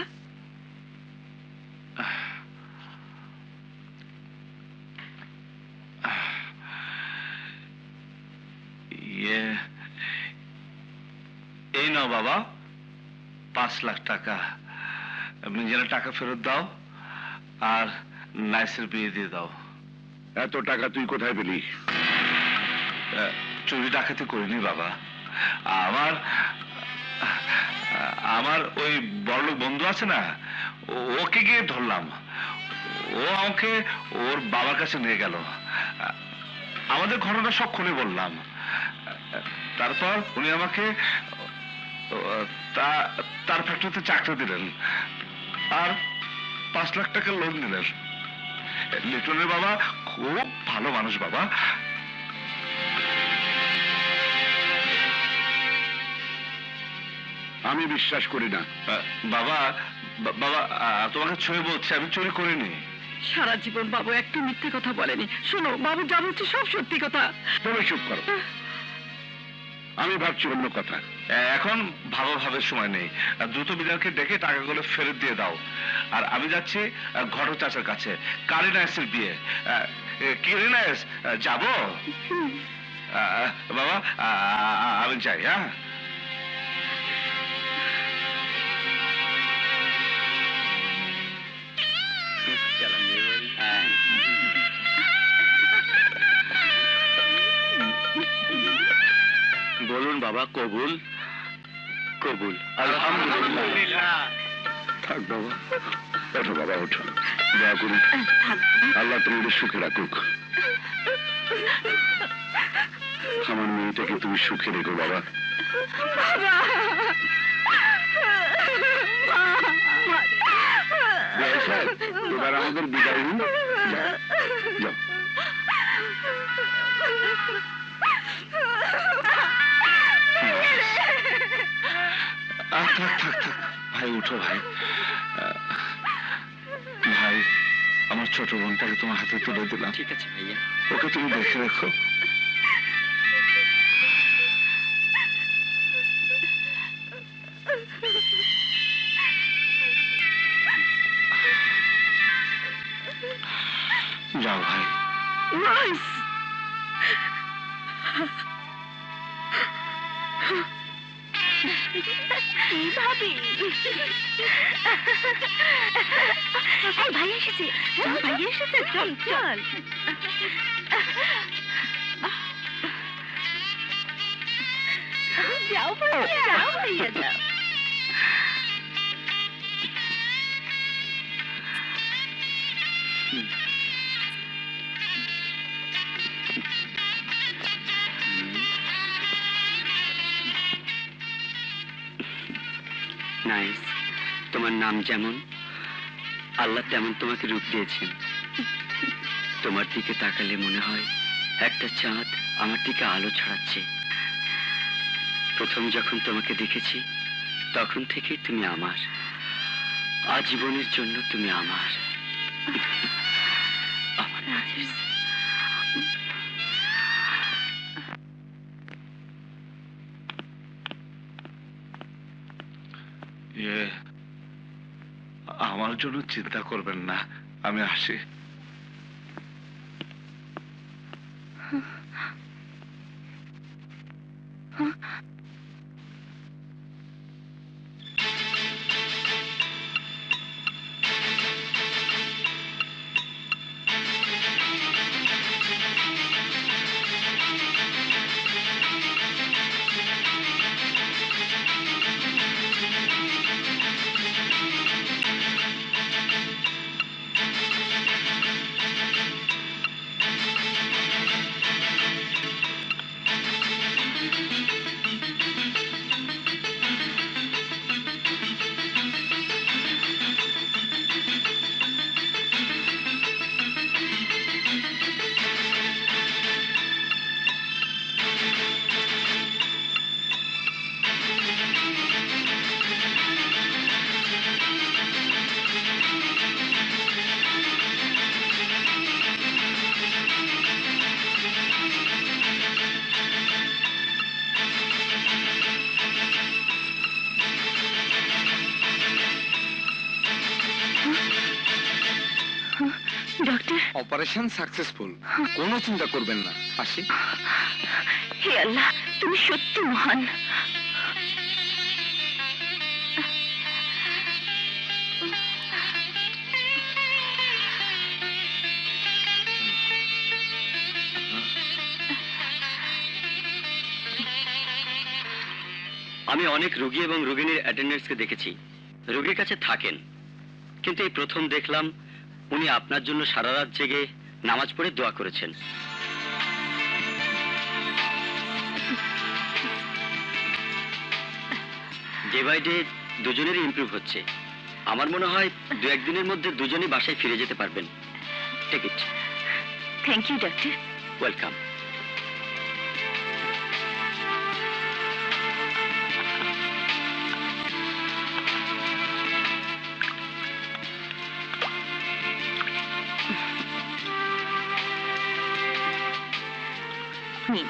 এই নাও বাবা 5 লাখ টাকা। মিজানের টাকা ফেরত দাও আর নাইসের বিয়ে দিয়ে দাও। এত টাকা তুই কোথায় পেলি? চুরি ডাকাতি করিনি বাবা। আমার আমার ওই বড়লোক বন্ধু আছে না, ওকে গিয়ে ধরলাম। ও আমাকে ওর বাবার কাছে নিয়ে গেল। আমাদের ঘটনা সব খুলে বললাম। তারপর উনি আমাকে তার ফ্যাক্টরিতে চাকরি দিলেন আর 5 লাখ টাকা লোন দিলেন। লিটনের বাবা খুব ভালো মানুষ বাবা। আমি বিশ্বাস করি না। বাবা বাবা তোমাকে ছুঁয়ে বলছি, আমি চুরি করিনি। সারা জীবন বাবু একটু মিথ্যে কথা বলেনি। শোনো, বাবু যা বলছে সব সত্যি কথা। তুমি চুপ করো, আমি ভাবছি অন্য কথা। এখন ভাবার সময় নেই। দ্রুত বিজয়কে ডেকে টাকাগুলো ফেরত দিয়ে দাও। আর আমি যাচ্ছি ঘটক চাচার কাছে। কারিনাসের বিয়ে। কি রিনাস, যাবো? বাবা আমি যাই। হ্যাঁ, বলুন বাবা, কবুল? কবুল, আলহামদুলিল্লাহ। থাক বাবা, ওঠো বাবা, ওঠো। দোয়া করি আল্লাহ তোমাদের সুখে রাখুক। আমার মেয়েটাকে তুমি সুখে রেখো বাবা। এবার আমাদের বিদায় নিন। যাও। থাক থাক থাক ভাই, উঠো ভাই। ভাই, আমার ছোট বোনটাকে তোমার হাতে তুলে দিলাম। ঠিক আছে ভাইয়া। ওকে তুমি দেখে রেখো। যাও ভাই। ভাবি, ভাই এসেছে। ভাই এসেছে, চল চল। যাও ভাইয়া, যাও ভাইয়া, যাও। নাইস। তোমার নাম যেমন, আল্লাহ তেমন তোমাকে রূপ দিয়েছেন। তোমার দিকে তাকালে মনে হয় একটা চাঁদ আমার দিকে আলো ছড়াচ্ছে। প্রথম যখন তোমাকে দেখেছি তখন থেকেই তুমি আমার, আজীবনের জন্য তুমি আমার। আমার নাইস। আমার জন্য চিন্তা করবেন না, আমি আসি। ডক্টর, অপারেশন সাকসেসফুল, কোনো চিন্তা করবেন না। আসি। হে আল্লাহ, তুমি সত্যি মহান। আমি অনেক রোগী এবং রোগিণীর অ্যাটেন্ডেন্টসকে দেখেছি, রোগীর কাছে থাকেন, কিন্তু এই প্রথম দেখলাম উনি আপনার জন্য সারা রাত জেগে নামাজ পড়ে দোয়া করেছেন। ডে বাই ডে দুজনেরই ইমপ্রুভ হচ্ছে। আমার মনে হয় 2-1 দিনের মধ্যে দুজনেই বাসায় ফিরে যেতে পারবেন। Take it. Thank you doctor. Welcome. নিন।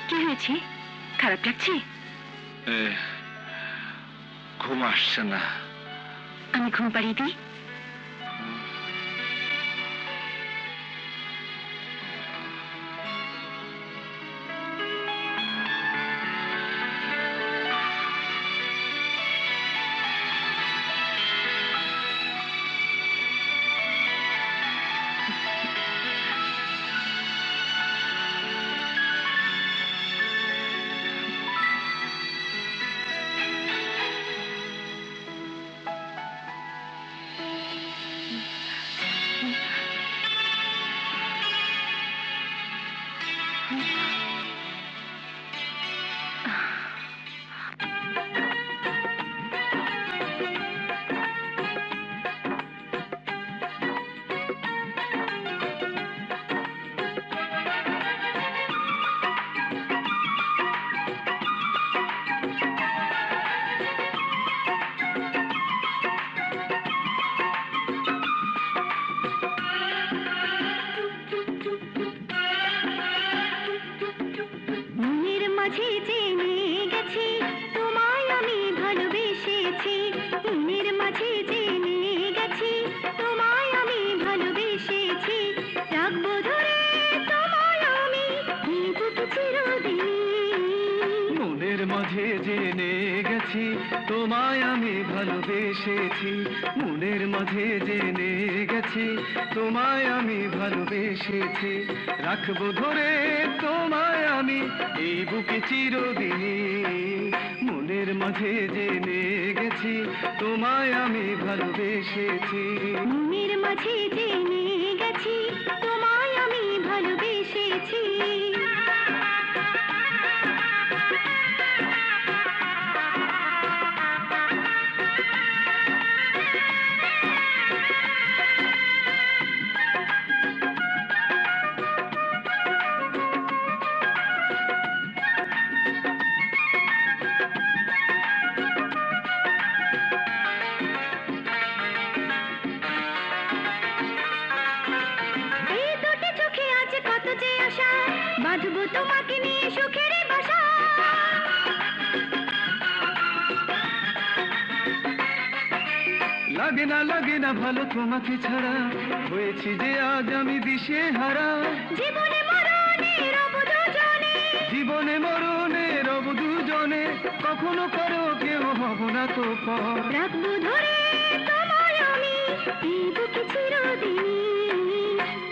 কি হয়েছে? খারাপ লাগছে? ঘুম আসছে না। আমি ঘুম পাড়িয়ে দিই। তোমায় আমি ভালোবেসেছি, মনের মাঝে জেনে গেছি তোমায় আমি ভালোবেসেছি, রাখবো ধরে তোমায় আমি এই বুকে চিরদিন। মনের মাঝে জেনে গেছি তোমায় আমি ভালোবেসেছি, মনের মাঝে জেনে গেছি তোমায় আমি ভালোবেসেছি। বাঁধবো তোমাকে নিয়ে সুখের বাসা, লাগে না ভালো তোমাকে ছাড়া, হয়েছি যে আজ আমি দিশে হারা। জীবনে মরণে রব দুজনে, জীবনে মরণে রব দুজনে, কখনো করো কেউ হব না তো পর। রাখবো ধরে তোমায় আমি এই বুকে চিরদিন,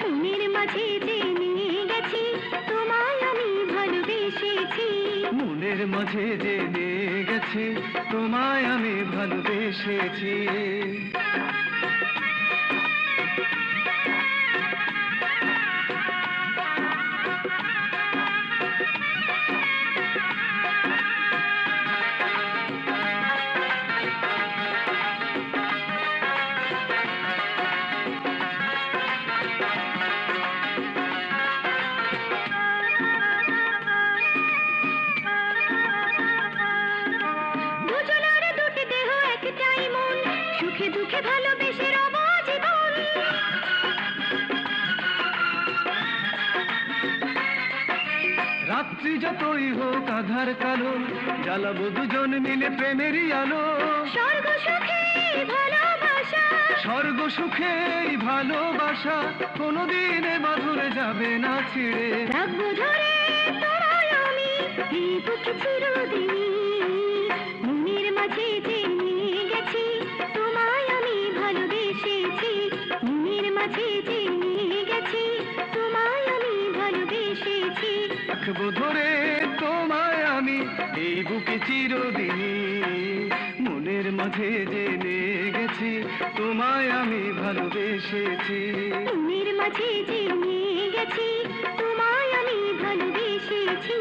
মনের মাঝে জেনে গেছি তোমায় আমি ভালোবেসেছি, মনের মাঝে জেনে গেছি তোমায় আমি ভালোবেসেছি। সুখে দুঃখে ভালোবেসে রব জীবন। রাত্রি যতই হোক আধার কালো, জ্বালাবো দুজন মিলে প্রেমেরই আলো। স্বর্গ সুখে ভালোবাসা, স্বর্গ সুখে ভালোবাসা কোনোদিন বাঁধরে যাবে না ছিঁড়ে। রাখবো ধরে তোমায় আমি এই বুকে চিরদিন। মনের মাঝে জেনে গেছি তোমায় আমি ভালোবেসেছি। মনের মাঝে জেনে গেছি তোমায় আমি ভালোবেসেছি। রাখবো ধরে তোমায় আমি এই বুকে চিরদিন। মনের মাঝে জেনে গেছি তোমায় আমি ভালোবেসেছি। মনের মাঝে জেনে গেছি তোমায় আমি ভালোবেসেছি।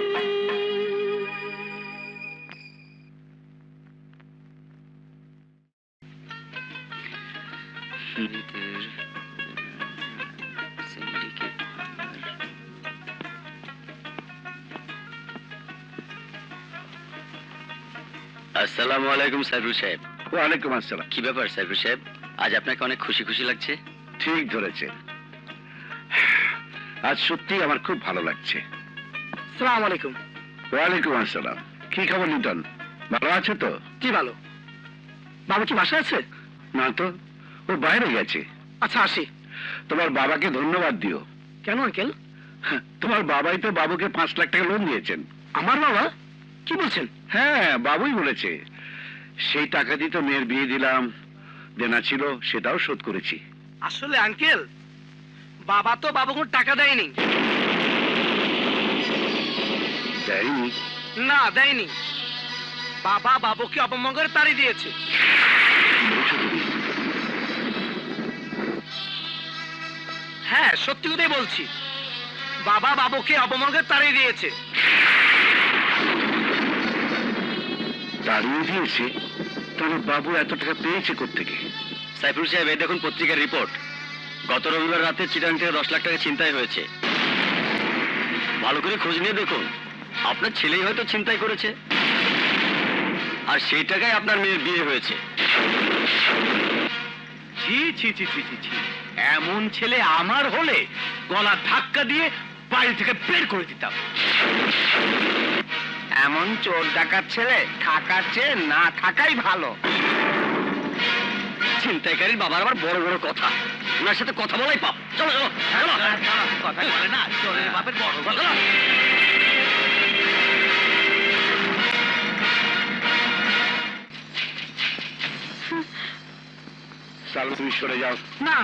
আসসালামু আলাইকুম সাইফুল সাহেব। ওয়ালাইকুম আসসালাম। কি ব্যাপার সাইফুল সাহেব, আজ আপনাকে অনেক খুশি খুশি লাগছে? ঠিক ধরেছেন, আজ সত্যি আমার খুব ভালো লাগছে। সালাম আলাইকুম। ওয়ালাইকুম আসসালাম। কি খবর লিটন, ভালো আছে তো? কি ভালো। বাবা কি বাসা আছে? না তো, ও বাইরে গেছে। আচ্ছা আসি। তোমার বাবাকে ধন্যবাদ দিও। কেন আঙ্কেল? তোমার বাবাই তো বাবুকে 5 লাখ টাকা লোন দিয়েছেন। আমার বাবা? কি বলছেন? হ্যাঁ, বাবুই বলেছে। সেই টাকা দিয়ে তো মেয়ের বিয়ে দিলাম, দেনা ছিল সেটাও শোধ করেছি। আসলে আঙ্কেল, বাবা তো বাবুকে টাকা দেয়নি। দেয়নি? না দেয়নি, বাবা বাবুকে অপমঙ্গলে তাড়িয়ে দিয়েছে। হ্যাঁ সত্যি কথাই বলছি, বাবা বাবুকে অপমঙ্গলে তাড়িয়ে দিয়েছে। তাড়িয়ে দিয়েছে? তাহলে বাবু এত টাকা পেয়েছে কোত্থেকে? সাইফুল সাহেব, এই দেখুন পত্রিকার রিপোর্ট। গত রবিবার রাতে চিটাং থেকে 10 লাখ টাকা ছিনতাই হয়েছে। ভালো করে খোঁজ নিয়ে দেখুন, আপনার ছেলেই হয়তো ছিনতাই করেছে, আর সেই টাকায় আপনার মেয়ের বিয়ে হয়েছে। ছি ছি ছি ছি ছি ছি, এমন ছেলে আমার হলে গলা ধাক্কা দিয়ে বাড়ি থেকে বের করে দিতাম। এমন চোর ডাকাত ছেলে থাকার চেয়ে না থাকাই ভালো। ছিনতাইকারীর বাবার আবার বড় বড় কথা, ওনার সাথে কথা বলাই পাপ। চলো চলো কথা বলে না, চোরের বাপের বড় কথা। সালু, তুমি সরে যাও। না,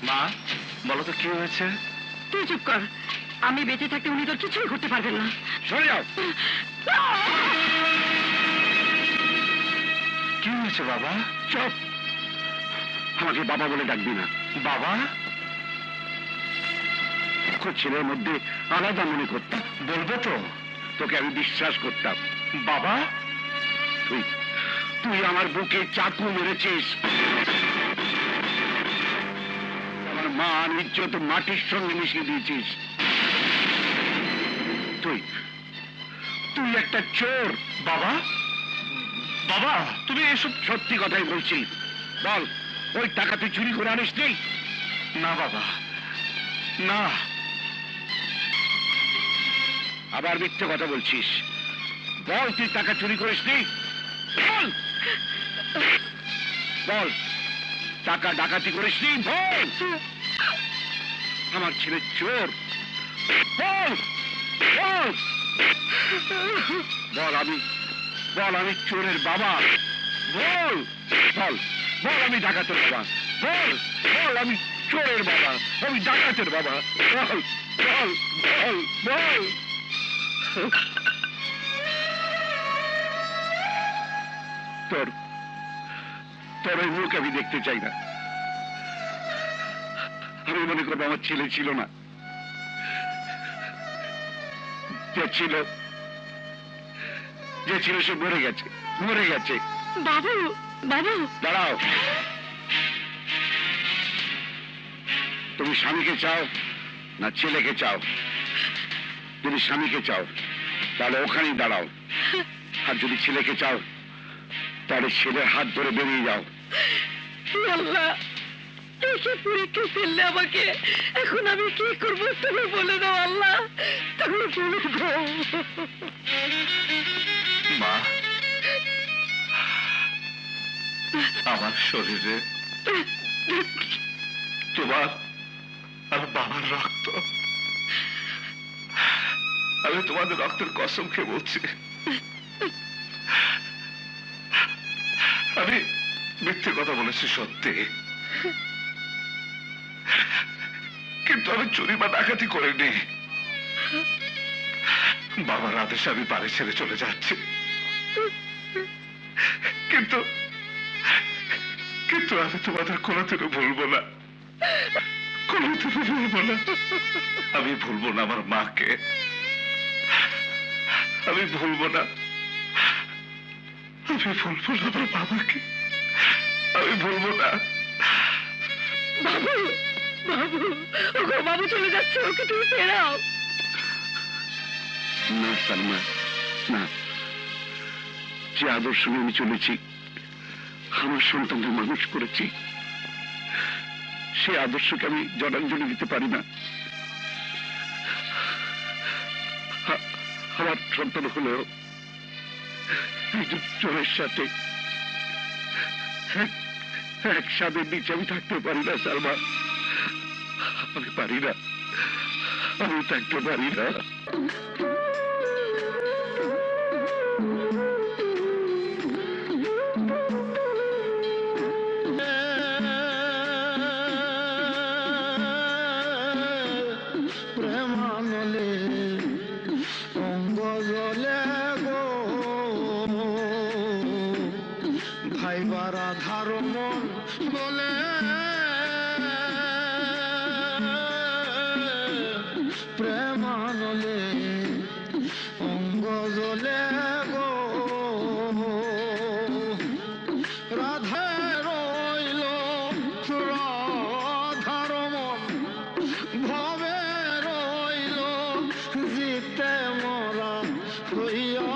মা, বলো তো কি হয়েছে? তুই চুপ কর। আমি বেঁচে থাকতে উনি তোর কিছুই করতে পারবেন না। সরে যাও। কি হয়েছে বাবা? চুপ, আমাকে বাবা বলে ডাকবি না। বাবা? ছেলের মধ্যে আলাদা মনে করতাম। বলবো তো? তোকে আমি বিশ্বাস করতাম। বাবা? তুই তুই আমার বুকে চাকু মেরেছিস। আমার মান ইজ্জত মাটির সঙ্গে মিশিয়ে দিয়েছিস। তুই তুই একটা চোর। বাবা? বাবা, তুমি এসব সত্যি কথাই বলছি। বল, ওই টাকা তুই চুরি করে আনিস নি? না বাবা, না। আবার মিথ্যে কথা বলছিস। বল, তুই টাকা চুরি করিস নি? বল, বল, টাকা ডাকাতি করিস নি? বল। আমার ছেলে চোর। বল, বল, বল, আমি চোরের বাবা। বল, বল, বল, আমি ডাকাতের বাবা। বল, বল, আমি চোরের বাবা, আমি ডাকাতের বাবা। বল, বল, বল, বল। তোর তোর ওই মুখ আমি দেখতে চাই না। আমি মনে করবো আমার ছেলে ছিল না, যে ছিল সে মরে গেছে, মরে গেছে। বাবু, বাবু দাঁড়াও। তুমি স্বামীকে চাও না ছেলেকে চাও? যদি স্বামীকে চাও তাহলে ওখানেই দাঁড়াও, আর যদি ছেলেকে চাও তাহলে ছেলের হাত ধরে বেরিয়ে যাও। হে আল্লাহ, একে পরীক্ষা ফেললে আমাকে, এখন আমি কি করব তুমি বলে দাও আল্লাহ, তুমি বলে দাও। মা, আমার শরীরে তোমার আর বাবার রক্ত, আমি তোমাদের রক্তের কসম খেয়ে বলছি, আমি মিথ্যে কথা বলেছি সত্যি, কিন্তু আমি চুরি বা ডাকাতি করিনি। বাবার আদেশে আমি বাড়ি ছেড়ে চলে যাচ্ছি, কিন্তু কিন্তু আমি তোমাদের কোনোদিনও ভুলবো না, কোনোদিনও ভুলবো না। আমি ভুলবো না আমার মাকে, আমি ভুলবো না, আমি ভুলবো না আমার বাবাকে, আমি ভুলবো না। বাবু, বাবু, ওগো বাবু চলে যাচ্ছে, ওকে তুমি ফেরাও। না সালমা, না, যে আদর্শ নিয়ে আমি চলেছি, আমার সন্তানকে মানুষ করেছি, সে আদর্শকে আমি জলাঞ্জলি দিতে পারি না। আমার সন্তান হলেও এই চোরের সাথে এক স্বাদের নিচে আমি থাকতে পারি না সালমা, আমি পারি না, আমি থাকতে পারি না। প্রেমানলে অঙ্গ জলে গো ভাইবার আধার মন বলে প্রেমানলে অঙ্গ জলে গো রাধা রইল রাধার মন ভবে রইল জিতে মরা হইয়া।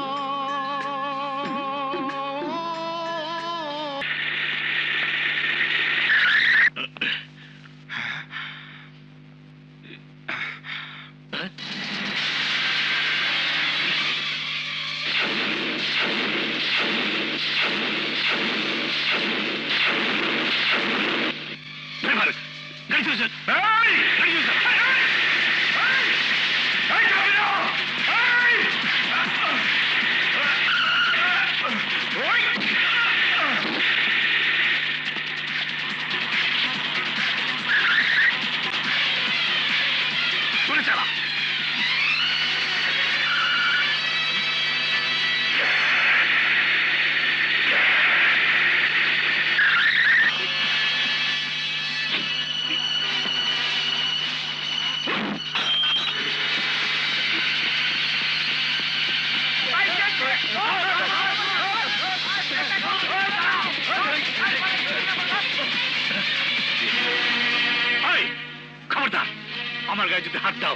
আমার গায়ে যদি হাত দাও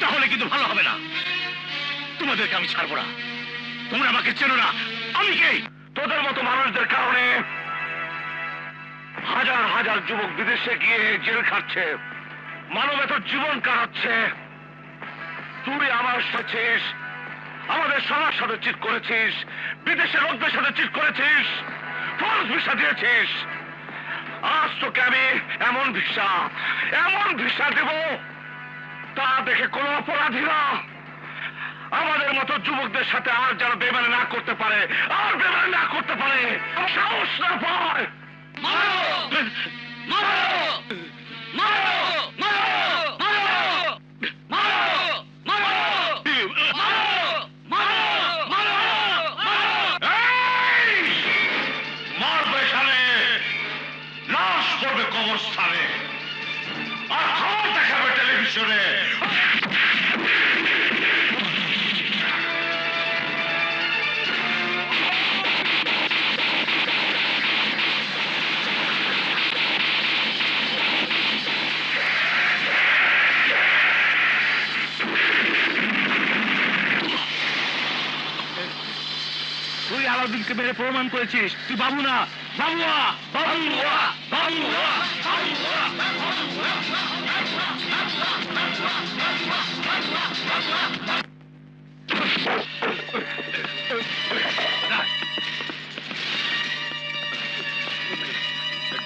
তাহলে কিন্তু ভালো হবে না, তোমাদেরকে আমি ছাড়বো না। তোমরা আমাকে চেনো না, আমি কে? তোদের মতো মানুষদের কারণে হাজার হাজার যুবক বিদেশে গিয়ে জেল খাচ্ছে, মানবেতর জীবন কাটাচ্ছে। তুই আমার সাথে, আমাদের সবার সাথে চিট করেছিস, বিদেশের লোকদের সাথে চিট করেছিস, ফলস ভিসা দিয়েছিস। আজ তোকে আমি এমন ভিসা দেব তা দেখে কোনো অপরাধীরা আমাদের মতো যুবকদের সাথে আর যেন বেমানি না করতে পারে, আর বেমানি না করতে পারে, সাহস না পায়। মারবে এখানে, লাশ পড়বে কবরস্থানে, আর খবর দেখাবে টেলিভিশনে। তুই আলাউদ্দিনকে মেরে প্রমাণ করেছিস তুই বাবু না, বাবুয়া বাবুয়া বাবুয়া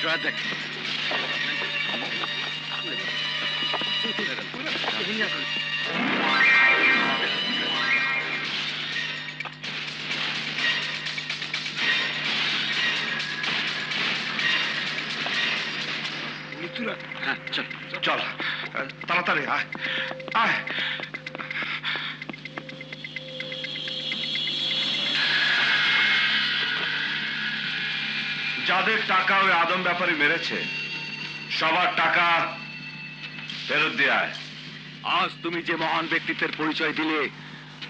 ড্রা দেখ হ্যাঁ চল চল তাড়াতাড়ি আয় আয়। যাদের টাকা ওই আদম ব্যাপারী মেরেছে সবার টাকা ফেরত দিয়ে আয়। আজ তুমি যে মহান ব্যক্তিত্বের পরিচয় দিলে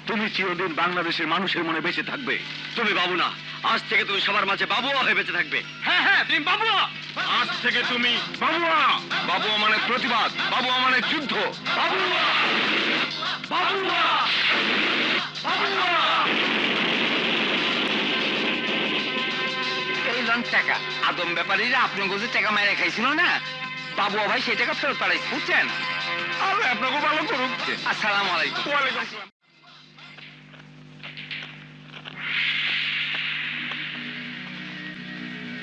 তুমি চিরদিন বাংলাদেশের মানুষের মনে বেঁচে থাকবে। তুমি বাবু না, আজ থেকে তুমি সবার মাঝে বাবুয়া হয়ে বেঁচে থাকবে। হ্যাঁ হ্যাঁ তুমি বাবুয়া। আজ থেকে তুমি বাবুয়া। বাবুয়া মানে প্রতিবাদ, বাবুয়া মানে যুদ্ধ। বাবুয়া বাবুয়া বাবুয়া। এই লন টাকা আদম ব্যাপারীরা আপনার গোজে টাকা মায়েরা খাইছিল না, বাবুয়া ভাই সেই টাকা ফেরত পাঠাইছে, বুঝছেন? আরে আপনাকে ভালো করুক। আসসালামু আলাইকুম। ওয়ালাইকুম আসসালাম।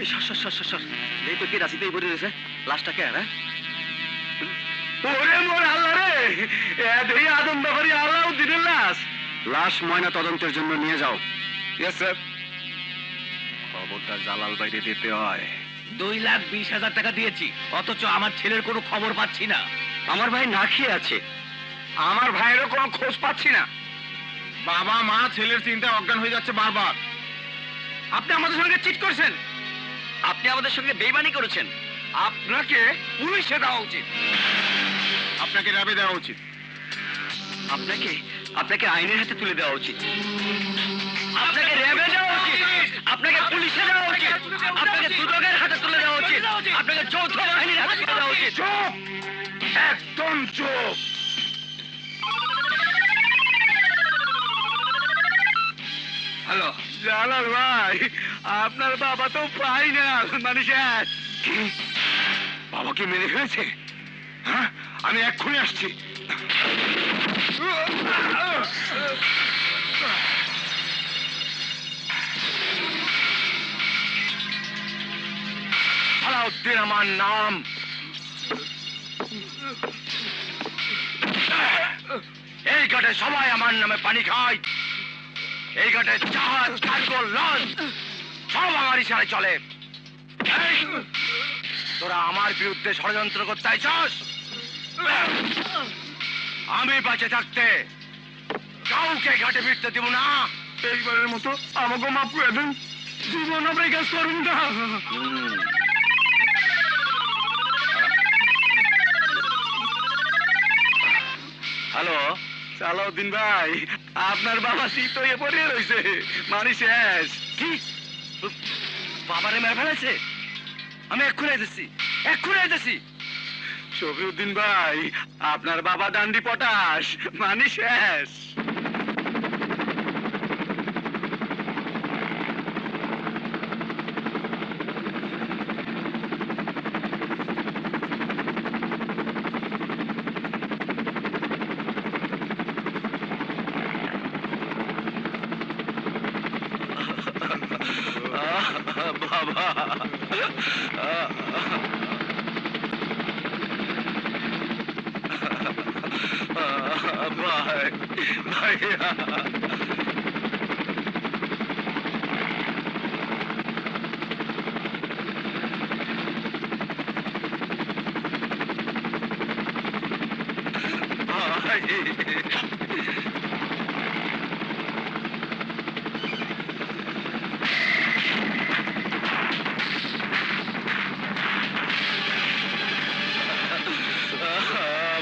এই সর এই তো কি রাশিতেই পড়ে রয়েছে। লাশটা কে? হ্যাঁ ওরে মোর আল্লাহ রে, এই আদম ব্যাপারী আলাউদ্দিনের লাশ। লাশ ময়না তদন্তের জন্য নিয়ে যাও। Yes sir. খবরটা জালাল বাইরে দিতে হয়। 2,20,000 টাকা দিয়েছি, অথচ আমার ছেলের কোনো খবর পাচ্ছি না। আমার ভাই না খেয়ে আছে। আমার ভাইয়েরও কোনো খোঁজ পাচ্ছি না। বাবা মা ছেলের চিন্তায় অজ্ঞান হয়ে যাচ্ছে বারবার। আপনি আমাদের সঙ্গে চিট করছেন, আপনি আমাদের সঙ্গে বেইমানি করেছেন। আপনাকে পুলিশে দেওয়া উচিত। আপনাকে র্যাবে দেওয়া উচিত। আপনাকে আইনের হাতে তুলে দেওয়া উচিত। আপনাকে র্যাবে দেওয়া উচিত, আপনাকে পুলিশে দেওয়া উচিত, আপনাকে দুদকের হাতে তুলে দেওয়া উচিত, আপনাকে যৌথ বাহিনীর হাতে তুলে দেওয়া উচিত। চুপ, একদম চুপ। হ্যালো জালাল ভাই, আপনার বাবা তো ফাইনাল মানে শেষ। কি? বাবাকে মেরে ফেলেছে? হ্যাঁ, আমি এক্ষুনি আসছি। আলাউদ্দিন আমার নাম। এই ঘাটে সবাই আমার নামে পানি খায়। এই ঘাটে জাহাজ, কার্গো, লঞ্চ সব আমার ইশারায় চলে। এই, তোরা আমার বিরুদ্ধে ষড়যন্ত্র করতে চাইছস? আমি বেঁচে থাকতে কাউকে ঘাটে ফিরতে দিব না। এইবারের মতো আমাকে মাফ করে দেন। জীবন আমরা কাজ করুন না। হ্যালো সালাউদ্দিন ভাই, আপনার বাবা শীত হয়ে পড়ে রয়েছে মানে শেষ। কি? বাবারে মেরে ফেলেছে? আমি এক্ষুনি আইতেছি। শফিউদ্দিন ভাই, আপনার বাবা ডান্ডি পটাশ মানে শেষ। বাবা ভাই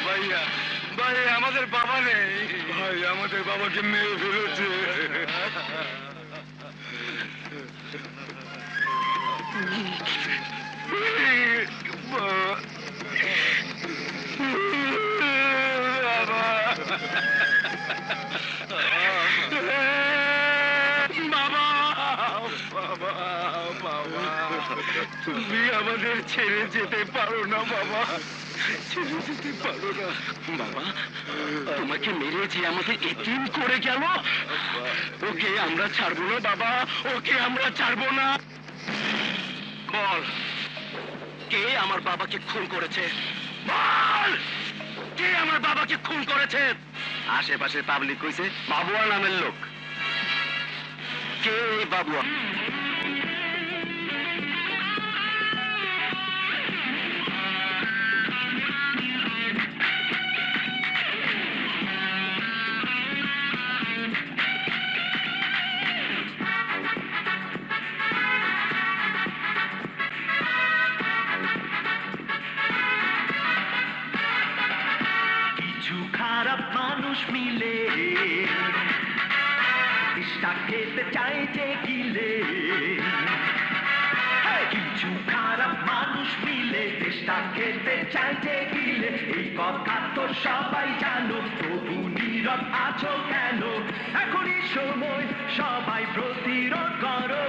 ভাইয়া ভাই আমাদের বাবা নেই ভাই, আমাদের বাবাকে মেরে ফেলেছে। বাবা বাবা বাবা তুমি আমাদের ছেড়ে যেতে পারো না বাবা, ছেড়ে যেতে পারো না বাবা। তোমাকে মেরে যে আমাকে এতিম করে গেল, ওকে আমরা ছাড়বো না বাবা, ওকে আমরা ছাড়বো না। বল, কে আমার বাবাকে খুন করেছে? বল, কে আমার বাবাকে খুন করেছে? আশেপাশের পাবলিক কইছে বাবুয়া নামের লোক। কে বাবুয়া? কিছু খারাপ মানুষ মিলে ইস্টা খেতে চাইছে গিলে, কিছু খারাপ মানুষ মিলে দেশটা খেতে চাইছে গিলে। এই কথা তো সবাই জানো, তবু নীরব আছো কেন? এখনই সময় সবাই প্রতিরোধ করো,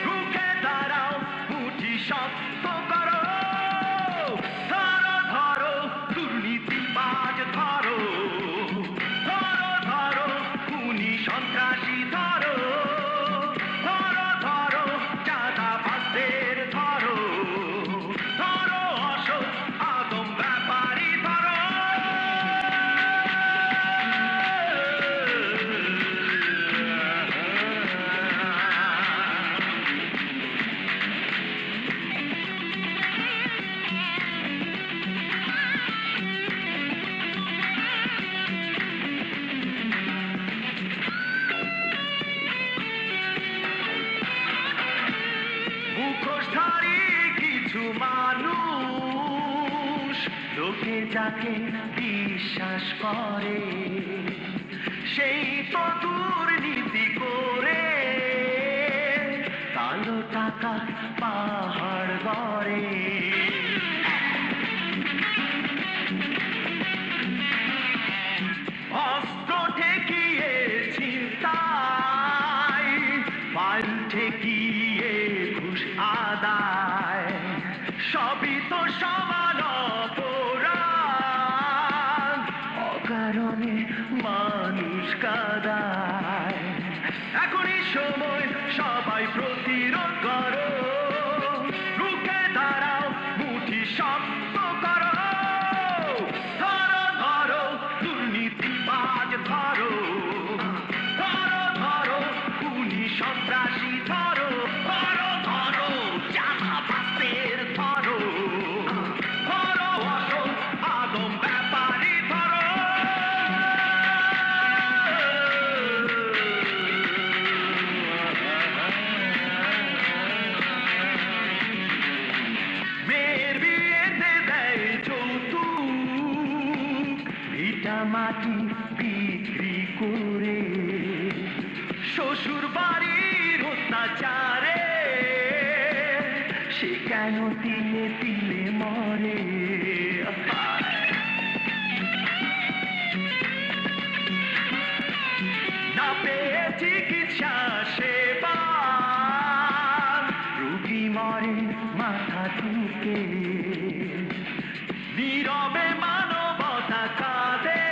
রুখে দাঁড়াও, মুঠি শক্ত করো। ধরো ধরো দুর্নীতিবাজ ধরো, ধরো ধরো খুনি সন্ত্রাসী ধরো, ধরো ধরো চাঁদাবাজদের ধরো, ধরো অসৎ আদম ব্যাপারী ধরো। মুখোশধারী কিছু মানুষ লোকে যাকে বিশ্বাস করে, সেই তো দুর্নীতি করে কালো টাকা পাহাড় গড়ে। অস্ত্র ঠেকিয়ে ছিনতাই, ফাইল ঠেকিয়ে ঘুষ আদায়, সবই তো সমান অপরাধ, অকারণে মানুষ কাঁদায়। এখনই সময় সবাই প্রতিরোধ করো, রুখে দাঁড়াও, মুঠি শক্ত করো। ধরো ধরো দুর্নীতিবাজ ধরো, ধরো ধরো খুনি সন্ত্রাসী ধরো, ধরো ধরো চাঁদাবাজদের ধরো, ধরো অসৎ আদম ব্যাপারী ধরো। মেয়ের বিয়েতে দেয় যৌতুক, ভিটা মাটি বিক্রি করে, শ্বশুর বাড়ির অত্যাচারে সে কেন তিলে তিলে মরে। না পেয়ে চিকিৎসা সেবা, রুগী মরে মাথা ঝুঁকে, নীরবে মানবতা কাঁদে,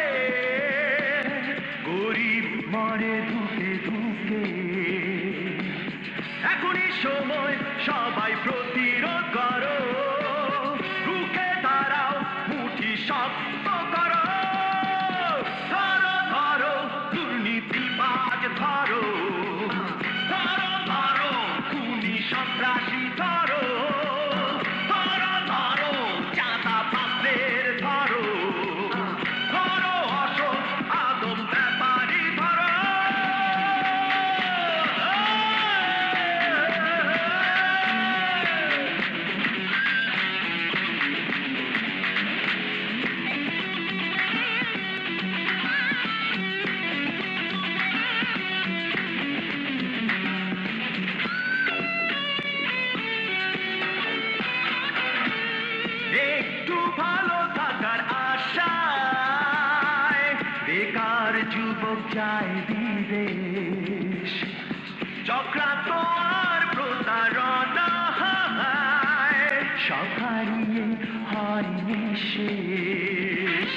গরিব মরে ধুকে ধুকে। এখনই সময় সবাই প্রতিরোধ করো, রুখে দাঁড়াও, মুঠি শক্ত করো। ধরো ধরো দুর্নীতিবাজ ধরো, ধরো ধরো খুনি সন্ত্রাসী ধরো, ধরো ধরো চাঁদাবাজদের ধরো, ধরো অসৎ আদম ব্যাপারী ধরো। একটু ভালো থাকার আশায় বেকার যুবক যায় বিদেশ, চক্রান্ত আর প্রতারণা শেষ।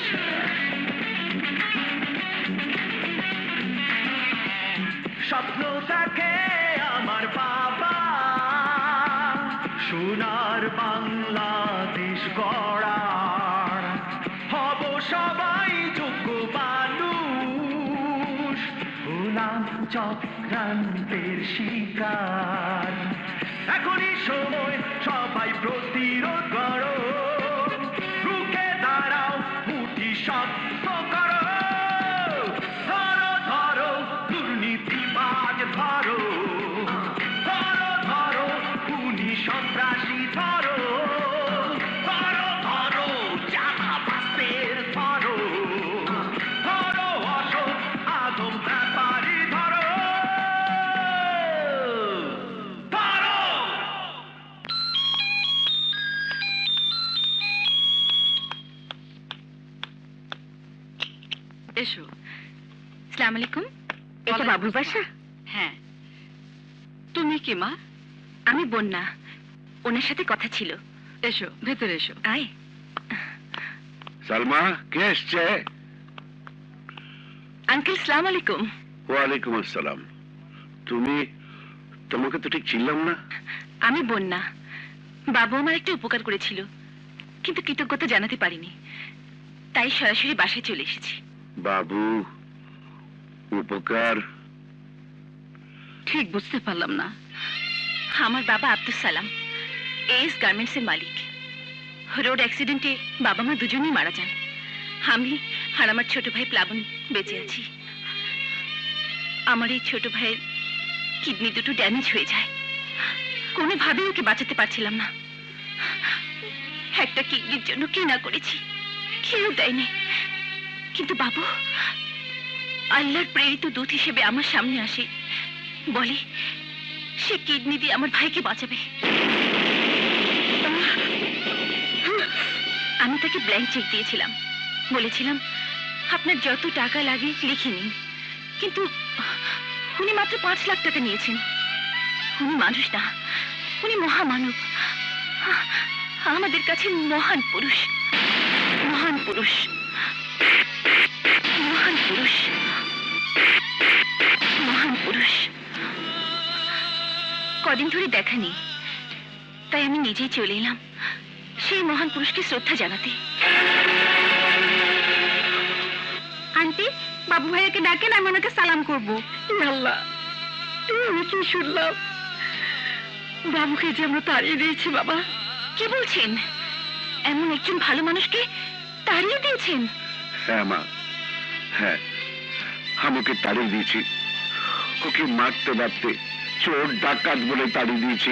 স্বপ্ন থাকে আমার বাবা সোনার বাংলাদেশ গড়ার, হব সবাই যোগ্য মানুষ, হলাম চক্রান্তের শিকার। এখনই সময় সবাই প্রতিরোধ করো, রুখে দাঁড়াও, মুঠি শক্ত করো, ধরো ধরো দুর্নীতিবাজ ধরো, ধরো ধরো খুনি সন্ত্রাসী ধরো, ধরো ধরো চাঁদাবাজদের ধরো, ধরো অসৎ আদম ব্যাপারী ধরো, ধরো। এসো। আসসালামু আলাইকুম। এটা বাবুর বাসা? হ্যাঁ। তুমি কি মা? আমি বন্যা, ওনার সাথে কথা ছিল। এসো, ভেতরে এসো। আয়। সালমা, কে এসছে? আঙ্কেল সালাম আলাইকুম। ওয়ালাইকুম আসসালাম। তুমি, তোমাকে তো ঠিক চিনলাম না। আমি বন্যা, বাবু আমার একটা উপকার করেছিল, কিন্তু কৃতজ্ঞতা জানাতে পারিনি, তাই সরাসরি বাসায় চলে এসেছি। বাবু উপকার? ঠিক বুঝতে পারলাম না। আমার বাবা আব্দুল সালাম এস গার্মেন্টস এর মালিক। রোড অ্যাক্সিডেন্টে বাবা মা দুজনেই মারা যান। আমি আর আমার ছোট ভাই প্লাবন বেঁচে আছি। আমার এই ছোট ভাইয়ের কিডনি দুটো ড্যামেজ হয়ে যায়, কোনোভাবেই ওকে বাঁচাতে পারছিলাম না। একটা কিডনির জন্য কি না করেছি, খেয়েও দেয়নি। কিন্তু বাবু আল্লাহর প্রেরিত দূত হিসেবে আমার সামনে আসে, বলে সে কিডনি দিয়ে আমার ভাইকে বাঁচাবে। আমি তাকে ব্ল্যাঙ্ক চেক দিয়েছিলাম, বলেছিলাম আপনার যত টাকা লাগে লিখে নিন, কিন্তু উনি মাত্র 5 লাখ টাকা নিয়েছেন। উনি মানুষ না, উনি মহামানব, আমাদের কাছে মহান পুরুষ, মহান পুরুষ, মহান পুরুষ, মহান পুরুষ। কদিন ধরে দেখা নেই, তাই আমি নিজেই চলে এলাম সেই মহান পুরুষকে শ্রদ্ধা জানাতে। আন্টি, বাবু ভাইয়াকে ডাকেন, আমি ওনাকে সালাম করবো। আল্লাহ, আমি কি শুনলাম? বাবুকে যে আমরা তাড়িয়ে দিয়েছি। বাবা, কি বলছেন? এমন একজন ভালো মানুষকে তাড়িয়ে দিয়েছেন? হ্যাঁ মা, হ্যাঁ, আমি ওকে তাড়িয়ে দিয়েছি। ওকে মারতে মারতে চোর ডাকাত বলে তাড়িয়ে দিয়েছি।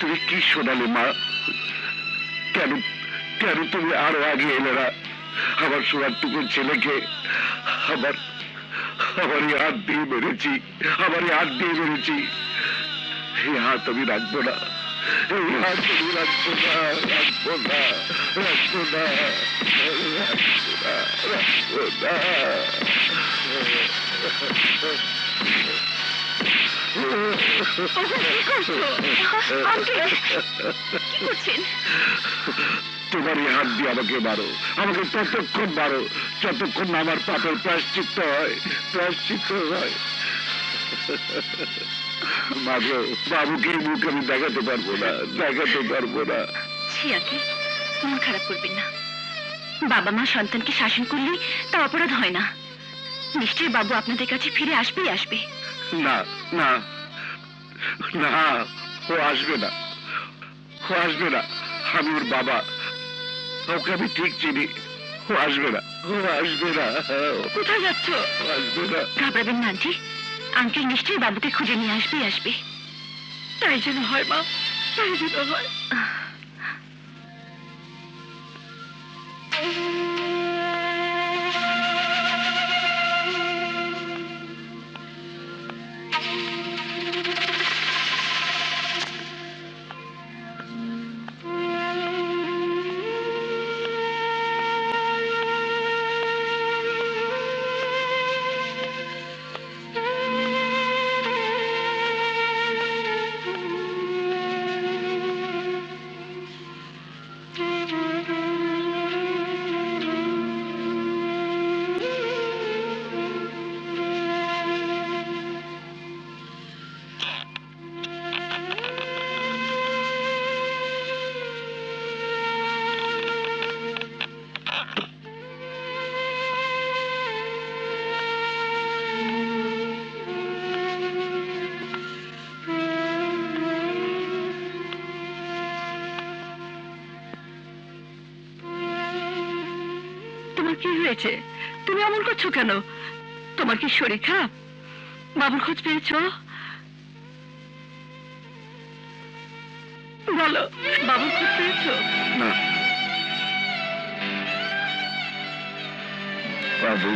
তুমি কি শোনালে মা? কেন কেন তুমি আরো আগে এলে না? আমার সোনারটুকুর ছেলেকে আমার আমার এই হাত দিয়ে মেরেছি, আমার এই হাত দিয়ে মেরেছি। এই হাত আমি রাখবো না, এই হাত আমি রাখবো না, রাখবো না, রাখবো না, রাখবো না, রাখবো কি করছেন? তোমার এই হাত দিয়ে আমাকে মারো, আমাকে ততক্ষণ মারো যতক্ষণ না আমার পাপের প্রায়শ্চিত্ত হয়, প্রায়শ্চিত্ত হয়। মাগো, বাবুকে এই মুখ আমি দেখাতে পারবো না, দেখাতে পারবো না। ছি আঙ্কেল, মন খারাপ করবেন না। বাবা মা সন্তানকে শাসন করলে তা অপরাধ হয় না। নিশ্চয়ই বাবু আপনাদের কাছে ফিরে আসবেই আসবে। না না না, ও আসবে না, ও আসবে না। আমি ওর বাবা, ওকে আমি ঠিক চিনি। ও আসবে না, ও আসবে না। কোথায় যাচ্ছ? ও আসবে না। ঘাবড়াবেন না আন্টি, আঙ্কেল নিশ্চয়ই বাবুকে খুঁজে নিয়ে আসবেই আসবে। তাই যেন হয় মা, তাই যেন হয়। কি হয়েছে? তুমি এমন করছো কেন? তোমার কি শরীর খারাপ? বাবুর খোঁজ পেয়েছো? বলো, বাবুর খোঁজ পেয়েছো? না বাবু,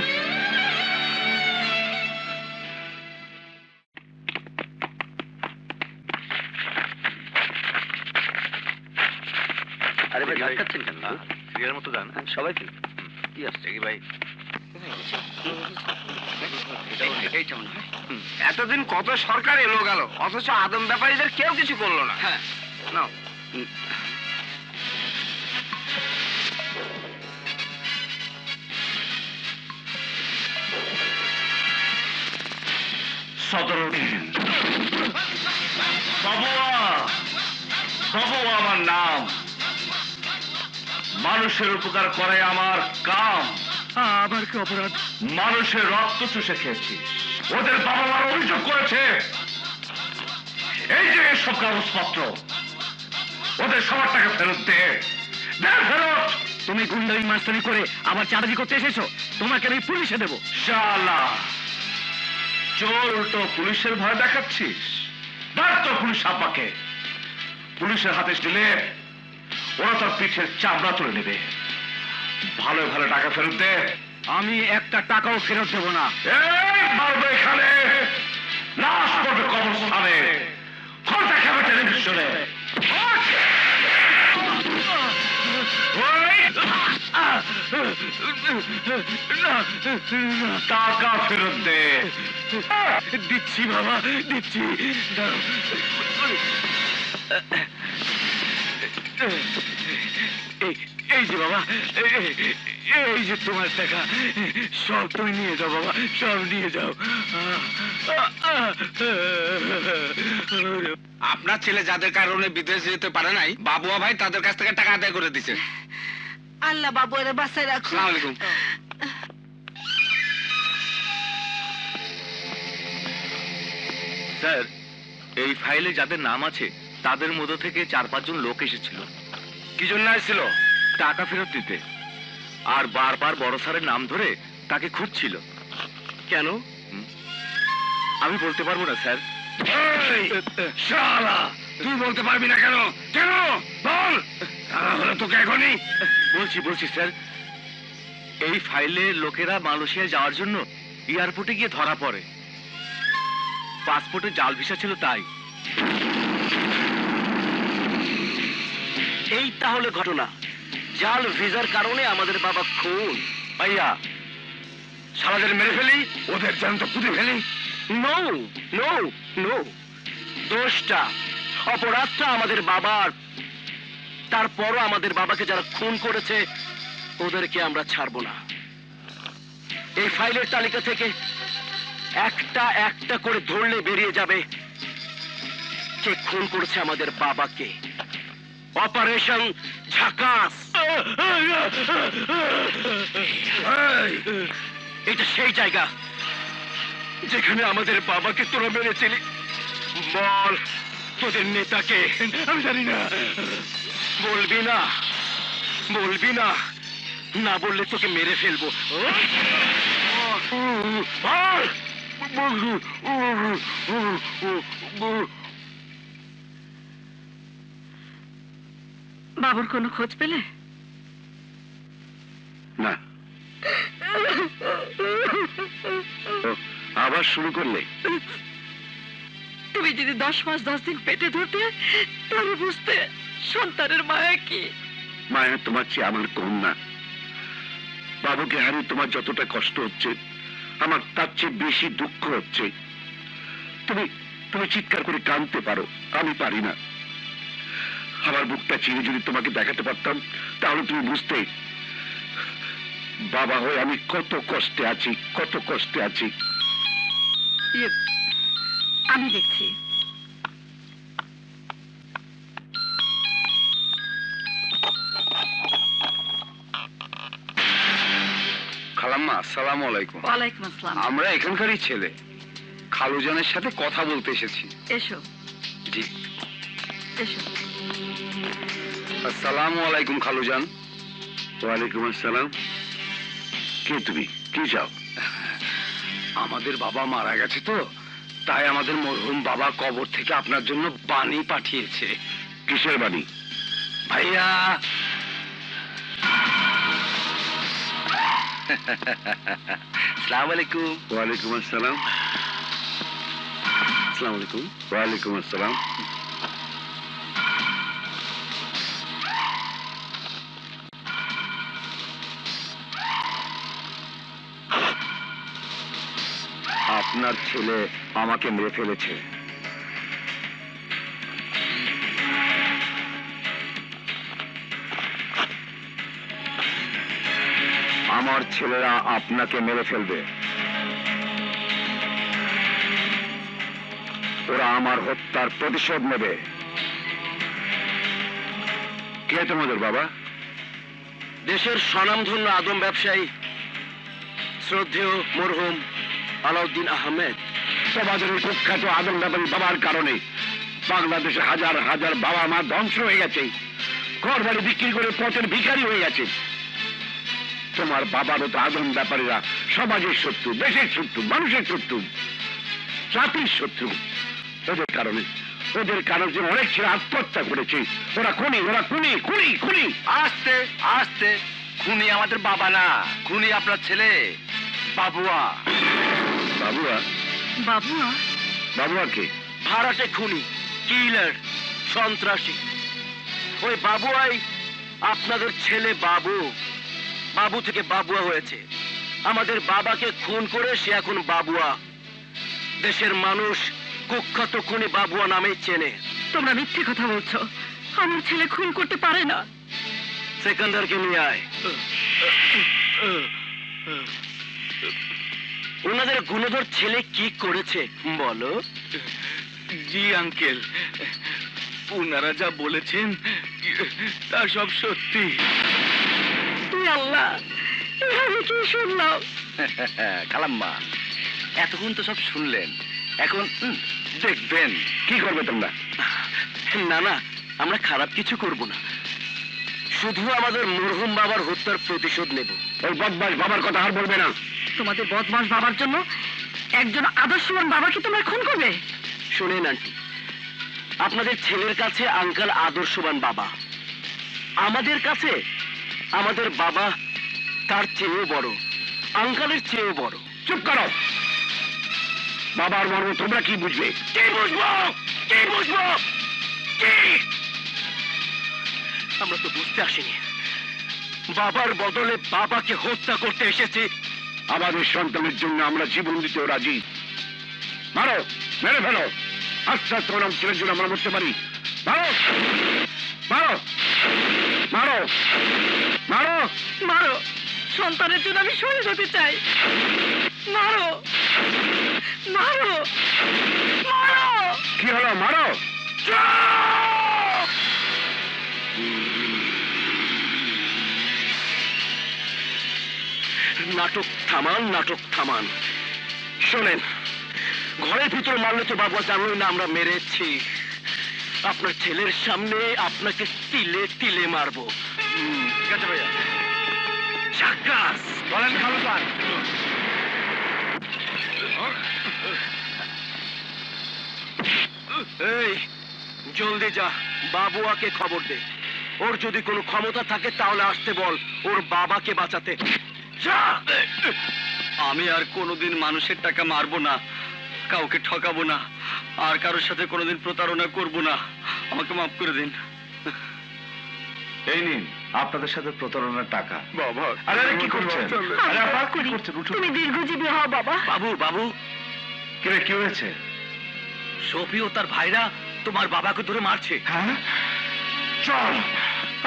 আরে ভাই ধাক্কাচ্ছেন কেন? সিরিয়াল মতো গান সবাই কি কি আসছে দেখি ভাই এইটা মনে হয়। এতদিন কত সরকার এলো গেল, অথচ আদম ব্যাপারীদের কেউ কিছু করলো না। হ্যাঁ নাও। সদরুদ্দিন বাবুয়া, বাবুয়া আমার নাম। মানুষের উপকার করে আমার কাম। আমার কি অপরাধ? মানুষের রক্ত চুষে খেয়েছিস। ওদের বাবা মার অভিযোগ করেছে। এই যে সব কাগজপত্র, ওদের সবার টাকা ফেরত দে, দে ফেরত। তুমি গুন্ডামি মাস্তানি করে আবার চাঁদাজি করতে এসেছো, তোমাকে আমি পুলিশে দেবো। শালা, চোর উল্টো পুলিশের ভয় দেখাচ্ছিস? ডাক তো পুলিশ আব্বাকে। পুলিশের হাতে দিলে ওরা তোর পিঠের চামড়া তুলে নেবে। ভালো ভালো টাকা ফেরত দে। আমি একটা টাকাও ফেরত দেবো না। এই মারবে এখানে, লাশ পড়বে কবরস্থানে, খোঁজ দেখাবে টেলিভিশনে। টাকা ফেরত দে। দিচ্ছি বাবা, দিচ্ছি। এই যে বাবা, এই যে তোমার টাকা, সব তুমি নিয়ে যাও বাবা, সব নিয়ে যাও। আপনার ছেলে যাদের কারণে বিদেশ যেতে পারে নাই, বাবুয়া ভাই তাদের কাছ থেকে টাকা আদায় করে দিছে। আল্লাহ বাবু এর বাসায় রাখো। আসসালামু আলাইকুম। স্যার, এই ফাইলে যাদের নাম আছে তাদের মধ্য থেকে 4-5 জন লোক এসেছিল। কি জন্য আসছিল? টাকা ফেরত দিতে। আর বারবার বড় স্যারের নাম ধরে তাকে খুঁজছিল। কেন? আমি বলতে পারবো না স্যার। এই, শালা, তুই বলতে পারবি না কেন? কেন বল, তারা হলো তোকে এখনই। বলছি স্যার, এই ফাইলে লোকেরা মালয়েশিয়া যাওয়ার জন্য এয়ারপোর্টে গিয়ে ধরা পড়ে। পাসপোর্টে জাল ভিসা ছিল তাই। এই তাহলে ঘটনা, জাল ভিসার কারণে আমাদের বাবা খুন। ভাইয়া, শালাদের মেরে ফেলি, ওদের জ্যান্ত পুঁতে ফেলি। নো নো নো, দোষটা, অপরাধটা আমাদের বাবার। তারপরও আমাদের বাবাকে যারা খুন করেছে ওদেরকে আমরা ছাড়বো না। এই ফাইলের তালিকা থেকে একটা একটা করে ধরলে বেরিয়ে যাবে কে খুন করেছে আমাদের বাবাকে। অপারেশন ঝাকাস। এটা সেই জায়গা যেখানে আমাদের বাবাকে তোরা মেরেছিলি। বল তোদের নেতাকে। আমি জানি না। বলবি না, বলবি না, না বললে তোকে মেরে ফেলবো। বাবুর কোনো খোঁজ পেলে? না। আবার শুরু করলে? তুমি যদি 10 মাস 10 দিন পেটে ধরতে, তাহলে বুঝতে সন্তানের মায়া কি। মায়া তোমার চেয়ে আমার কম না। বাবুকে হারিয়ে তোমার যতটা কষ্ট হচ্ছে, আমার তার চেয়ে বেশি দুঃখ হচ্ছে। তুমি তুমি চিৎকার করে কাঁদতে পারো, আমি পারি না। আমার বুকটা চিরে যদি তোমাকে দেখাতে পারতাম, তাহলে তুমি বুঝতে বাবা হয়ে আমি কত কষ্টে আছি, কত কষ্টে আছি। আমি দেখছি। খালাম্মা, আসসালামু আলাইকুম। ওয়ালাইকুম আসসালাম। আমরা এখানকারই ছেলে, খালুজানের সাথে কথা বলতে এসেছি। এসো জি। এসো। আসসালামু আলাইকুম খালুজান। ওয়ালাইকুম আসসালাম। কে তুমি, কি চাও? আমাদের বাবা মারা গেছে তো, তাই আমাদের মরহুম বাবা কবর থেকে আপনার জন্য বাণী পাঠিয়েছে। কিসের বাণী? ভাইয়া আসসালামু আলাইকুম। ওয়ালাইকুম আসসালাম। আসসালামু আলাইকুম। ওয়ালাইকুম আসসালাম। আপনার ছেলে আমাকে মেরে ফেলেছে। আমার ছেলেরা আপনাকে মেরে ফেলবে। ওরা আমার হত্যার প্রতিশোধ নেবে। কে তোমাদের বাবা? দেশের স্বনামধন্য আদম ব্যবসায়ী শ্রদ্ধেয় মরহুম আলাউদ্দিন আহমেদ। সমাজের এই কুখ্যাত আদম ব্যাপারী বাবার কারণে বাংলাদেশে হাজার হাজার বাবা মা ধ্বংস হয়ে গেছে, ঘর বাড়ি বিক্রি করে পথের ভিখারি হয়ে গেছে। তোমার বাবারও তো আদম ব্যাপারীরা সমাজের শত্রু, দেশের শত্রু, মানুষের শত্রু, জাতির শত্রু। ওদের কারণে অনেক ছেলে আত্মহত্যা করেছে। ওরা খুনি, ওরা খুনি, খুনি, খুনি। আস্তে আস্তে, খুনি আমাদের বাবা না, খুনি আপনার ছেলে বাবুয়া। বাবুয়া? বাবুয়া? বাবুয়া কে? ভাড়াটে খুনি, কিলার, সন্ত্রাসী। ওই বাবুয়াই আপনাদের ছেলে বাবু। বাবু থেকে বাবুয়া হয়েছে। আমাদের বাবাকে খুন করে সে এখন বাবুয়া। দেশের মানুষ কুখ্যাত খুনি বাবুয়া নামেই চেনে। তোমরা মিথ্যে কথা বলছো। আমার ছেলে খুন করতে পারে না। সেকেন্ডারকে নিয়ে আয়। ওনাদের গুণধর ছেলে কি করেছে বলো? জি আঙ্কেল, ওনারা যা বলেছেন তা সব সত্যি। তুই আল্লাহ, আমি কি শুনলাম? খালাম্মা, এতক্ষণ তো সব শুনলেন, এখন দেখবেন। কি করবে তোমরা? না না, আমরা খারাপ কিছু করব না, শুধু আমাদের মরহুম বাবার হত্যার প্রতিশোধ নেব। ওই বদমাশ বাবার কথা আর বলবে না। তোমাদের বদমাস বাবার জন্য একজন আদর্শবান বাবাকে তোমরা খুন করবে? শোনেন আন্টি, আপনাদের ছেলের কাছে আঙ্কেল আদর্শবান বাবা, আমাদের কাছে আমাদের বাবা তার চেয়েও বড়, আঙ্কেলের চেয়েও বড়। চুপ করো। বাবার মর্ম তোমরা কি বুঝবে? কি বুঝবো? কি বুঝবো? কি? আমরা তো বুঝতে আসিনি, বাবার বদলে বাবাকে হত্যা করতে এসেছি। আমাদের সন্তানের জন্য আমরা জীবন দিতেও রাজি। মারো, মেরে ফেলো। আচ্ছা, তোমার ছেলের জন্য আমরা মরতে পারি। মারো, মারো, মারো, মারো, মারো। সন্তানের জন্য আমি শহীদ হতে চাই। মারো, মারো, মারো। কি হলো? মারো। নাটক থামান, নাটক থামান। শোনেন, ঘরের ভিতর মারলে তো বাবা জানোই না আমরা মেরেছি। আপনার ছেলের সামনে আপনাকে তিলে তিলে মারবো। ঠিক আছে ভাইয়া? সাক্কাস বলেন খালুদার। এই জলদি যা, বাবুয়াকে খবর দে। ওর যদি কোনো ক্ষমতা থাকে তাহলে আসতে বল, ওর বাবাকে বাঁচাতে। আমি আর কোনোদিন মানুষের টাকা মারবো না, কাউকে ঠকাবো না, আর কারোর সাথে কোনোদিন প্রতারণা করব না। আমাকে মাফ করে দিন। এই নিন আপনাদের সাথে প্রতারণার টাকা। বাবা, আরে কি করছেন? আরে আপা কি করি। করছেন? উঠুন। তুমি দীর্ঘজীবী হও বাবা। বাবু, বাবু, কিরে, কি হয়েছে? সফি ও তার ভাইরা তোমার বাবাকে ধরে মারছে। হ্যাঁ, চল।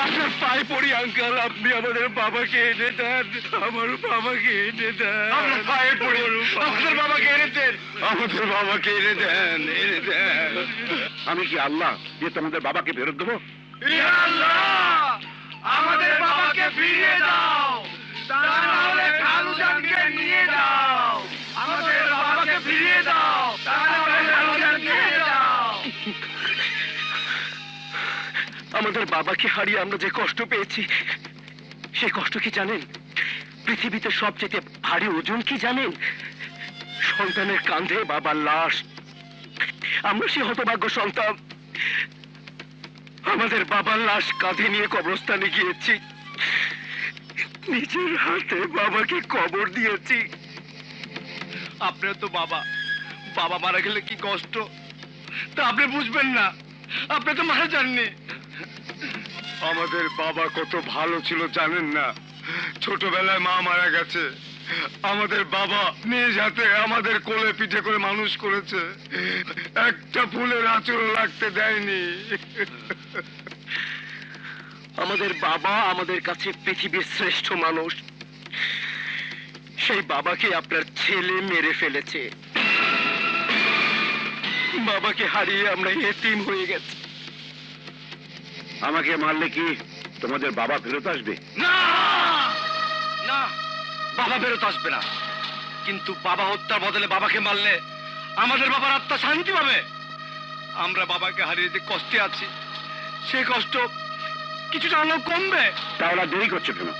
আপনার পায়ে পড়ি আঙ্কেল, আপনি আমাদের বাবাকে এনে দেন, আমার বাবাকে এনে দেন। আপনার পায়ে পড়ি, আমাদের বাবাকে এনে দেন, আমাদের বাবাকে এনে দেন, এনে দেন। আমি কি আল্লাহ যে তোমাদের বাবাকে ফেরত দেবো? ইয়া আল্লাহ, আমাদের বাবাকে ফিরিয়ে দাও, তা না হলে খালুজানকে নিয়ে যাও। আমাদের বাবাকে ফিরিয়ে দাও, তা না হলে খালুজানকে নিয়ে যাও। আমাদের বাবাকে হারিয়ে আমরা যে কষ্ট পেয়েছি, সেই কষ্ট কি জানেন? পৃথিবীতে সবচেয়ে ভারী ওজন কি জানেন? সন্তানের কাঁধে বাবার লাশ। আমরা সে হতভাগ্য সন্তান আমাদের বাবার লাশ কাঁধে নিয়ে কবরস্থানে গিয়েছি, নিজের হাতে বাবাকে কবর দিয়েছি। আপনার তো বাবা, বাবা মারা গেলে কি কষ্ট তা আপনি বুঝবেন না, আপনি তো মারা যাননি। আমাদের বাবা কত ভালো ছিল জানেন না? ছোটবেলায় মা মারা গেছে, আমাদের বাবা নিজ হাতে আমাদের কোলে পিঠে করে মানুষ করেছে, একটা ফুলের আঁচড়ও লাগতে দেয়নি। আমাদের বাবা আমাদের কাছে পৃথিবীর শ্রেষ্ঠ মানুষ, সেই বাবাকে আপনার ছেলে মেরে ফেলেছে। বাবাকে হারিয়ে আমরা এতিম হয়ে গেছি। আমাকে মারলে কি তোমাদের বাবা ফেরত আসবে? না না, বাবা ফেরত আসবে না, কিন্তু বাবা হত্যার বদলে বাবাকে মারলে আমাদের বাবার আত্মা শান্তি পাবে। আমরা বাবাকে হারিয়ে যে কষ্টে আছি, সেই কষ্ট কিছুটা হলেও কমবে। তাহলে আর দেরি করছো কেন?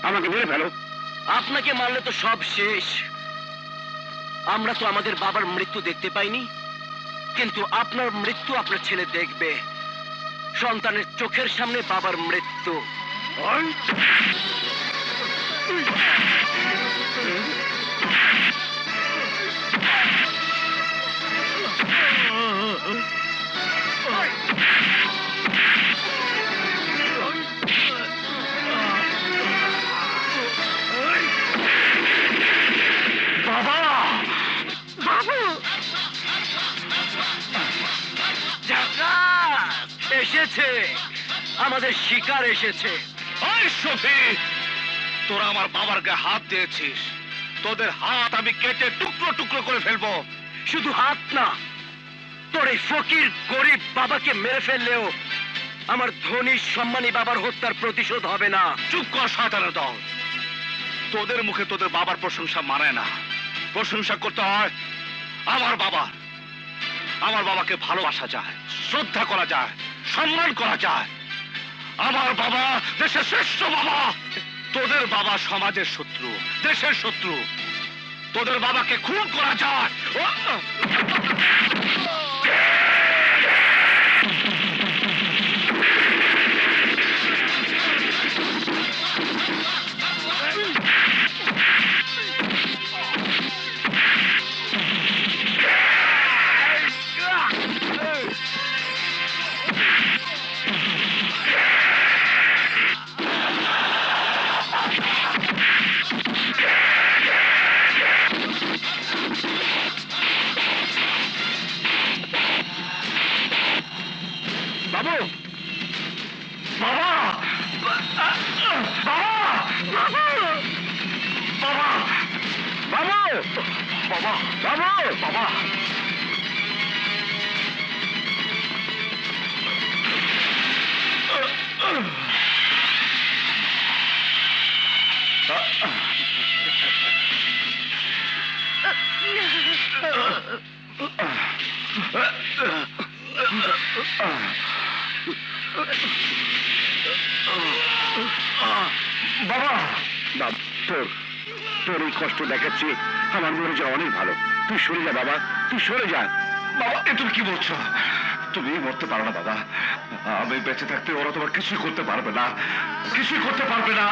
আমাকে মেরে ফেলো। আপনাকে মারলে তো সব শেষ। আমরা তো আমাদের বাবার মৃত্যু দেখতে পাইনি, কিন্তু আপনার মৃত্যু আপনার ছেলে দেখবে। সন্তানের চোখের সামনে বাবার মৃত্যু। বাবা, বাবু এসেছে, আমাদের শিকার এসেছে। ওই সফি, তোরা আমার বাবার গায়ে হাত দিয়েছিস, তোদের হাত আমি কেটে টুকরো টুকরো করে ফেলবো। শুধু হাত না, তোর এই ফকির গরিব বাবাকে মেরে ফেললেও আমার ধনী সম্মানী বাবার হত্যার প্রতিশোধ হবে না। চুপ কর শয়তানের দল, তোদের মুখে তোদের বাবার প্রশংসা মানায় না। প্রশংসা করতে হয় আমার বাবার। আমার বাবাকে ভালোবাসা যায়, শ্রদ্ধা করা যায়, সম্মান করা যায়। আমার বাবা দেশের শ্রেষ্ঠ বাবা। তোদের বাবা সমাজের শত্রু, দেশের শত্রু। তোদের বাবাকে খুন করা যায়। বাবু, বাবা, বাবা, বাবা, বাবু, বাবা, বাবু, বাবা। বাবা, তোর তোর এই কষ্ট দেখাচ্ছি, আমার মনে যাওয়া অনেক ভালো। তুই সরে যা বাবা, তুই সরে যা। বাবা, এ তুমি কি বলছো? তুমি মরতে পারো না বাবা। আমি বেঁচে থাকতে ওরা তোমার কিছুই করতে পারবে না, কিছুই করতে পারবে না।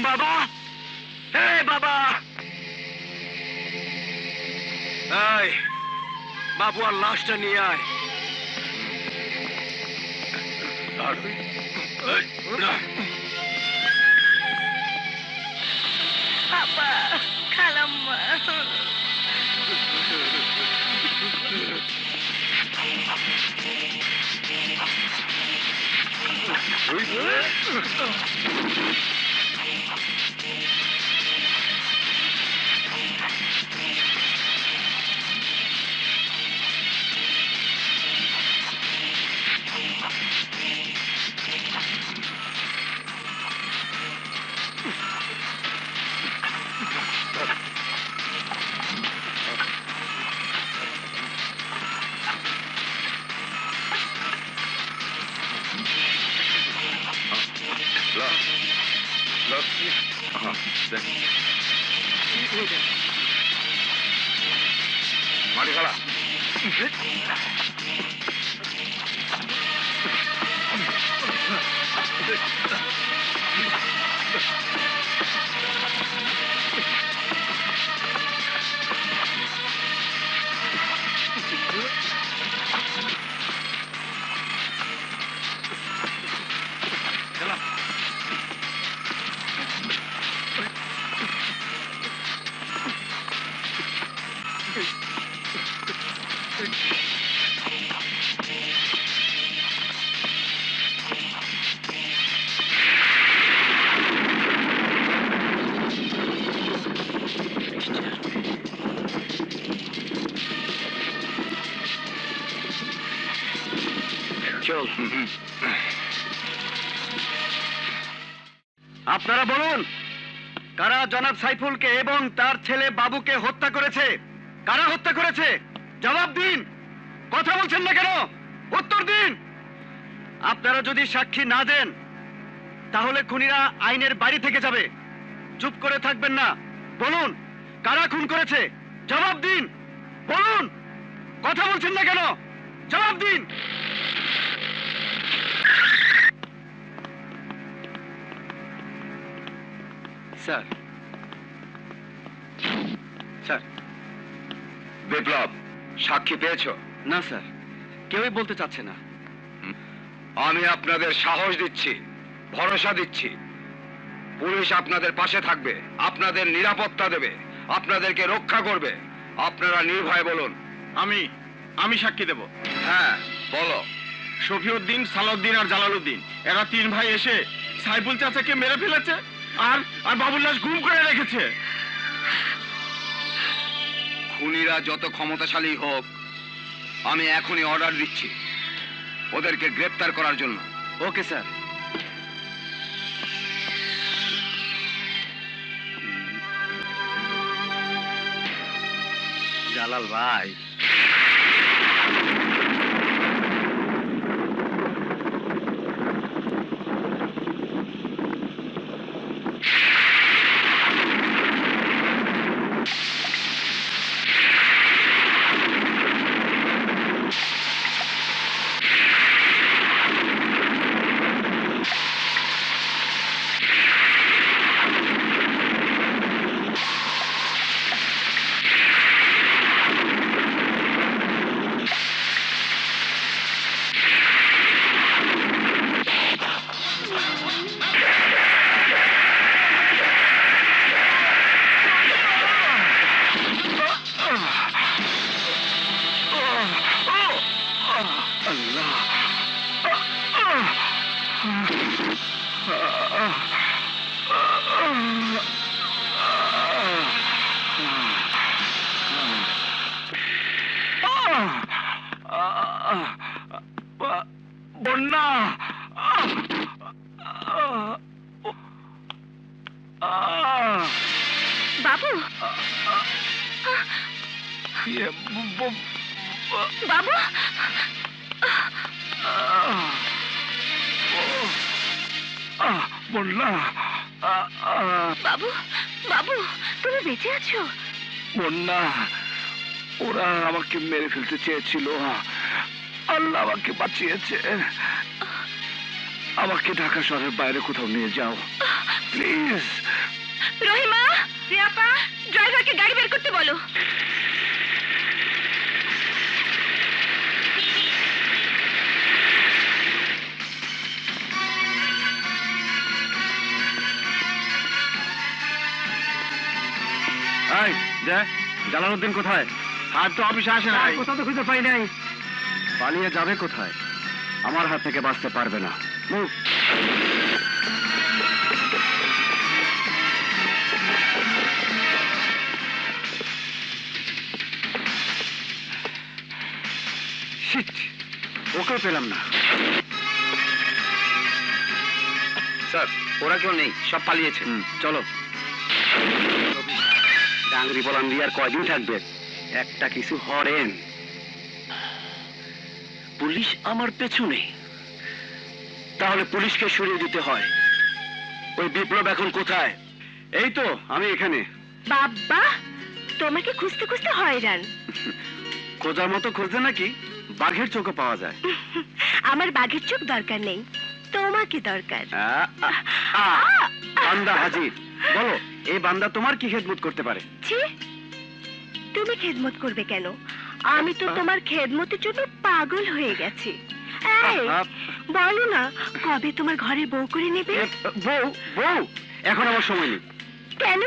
বাবা, হে বাবা, এই বাবু আর লাশটা নিয়ে আয়। আপা খালাম্মা মাটি খালা চল। আপনারা বলুন, কারা জনাব সাইফুলকে এবং তার ছেলে বাবুকে হত্যা করেছে? কারা হত্যা করেছে? জবাব দিন। কথা বলছেন না কেন? উত্তর দিন। আপনারা যদি সাক্ষী না দেন তাহলে খুনিরা আইনের বাইরে থেকে যাবে। চুপ করে থাকবেন না। বলুন, কারা খুন করেছে? জবাব দিন। বলুন, কথা বলছেন না কেন? জবাব দিন। Sir, sir. বিপ্লব, সাক্ষী পেয়েছো? না স্যার, কেউই বলতে চাচ্ছে না। আমি আপনাদের সাহস দিচ্ছি, ভরসা দিচ্ছি। পুলিশ আপনাদের পাশে থাকবে, আপনাদের নিরাপত্তা দেবে, আপনাদেরকে রক্ষা করবে। আপনারা নির্ভয়ে বলুন। আমি সাক্ষী দেব। হ্যাঁ, বলো। শফিউদ্দিন, সালাউদ্দিন আর জালালউদ্দিন এরা তিন ভাই এসে সাইফুল চাচাকে মেরে ফেলেছে আর বাবুর লাশ গুম করে রেখেছে। খুনিরা যত ক্ষমতাশালী হোক, আমি এখনই অর্ডার দিচ্ছি ওদেরকে গ্রেপ্তার করার জন্য। Okay sir. জালাল ভাই, বন্যা। বাবু, বাবু, বন্যা, বাবু, বাবু, তুমি বেঁচে আছো? বন্যা, ওরা আমাকে মেরে ফেলতে চেয়েছিল, আল্লাহ আমাকে বাঁচিয়েছে। আমাকে ঢাকা শহরের বাইরে কোথাও নিয়ে যাও প্লিজ। রহিমা, রিয়াপা, ড্রাইভারকে গাড়ি বের করতে বলো। এই দে, জালালউদ্দিন কোথায়? আর তো অফিসে আসে নাই। কোথাও তো খুঁজে পাই নাই। পালিয়ে যাবে কোথায়? আমার হাত থেকে বাঁচতে পারবে না। মুভ। শিট, ওকেও পেলাম না। স্যার, ওরা কেউ নেই, সব পালিয়েছে। চলো। ডাংরি বলান দিয়ে আর কয়দিন থাকবে? একটা কিছু হরেন। পুলিশ আমার পেছনে, তাহলে পুলিশকে সরিয়ে দিতে হয়। ওই বিপ্লব এখন কোথায়? এই তো আমি এখানে। বাবা, তোমাকে খুঁজতে খুঁজতে হয়রান। খোঁজার মতো খুঁজতে নাকি বাঘের চোখও পাওয়া যায়? আমার বাঘের চোখ দরকার নেই, তোমাকে দরকার। বান্দা হাজির। বলো, এই বান্দা তোমার কি খেদমত করতে পারে? ছি, তুমি খেদমত করবে কেন? আমি তো তোমার খেদমতের জন্য পাগল হয়ে গেছি। এই, বলো না, কবে তোমার ঘরে বউ করে নেবে? বউ? বউ? এখন আমার সময় নেই। কেন?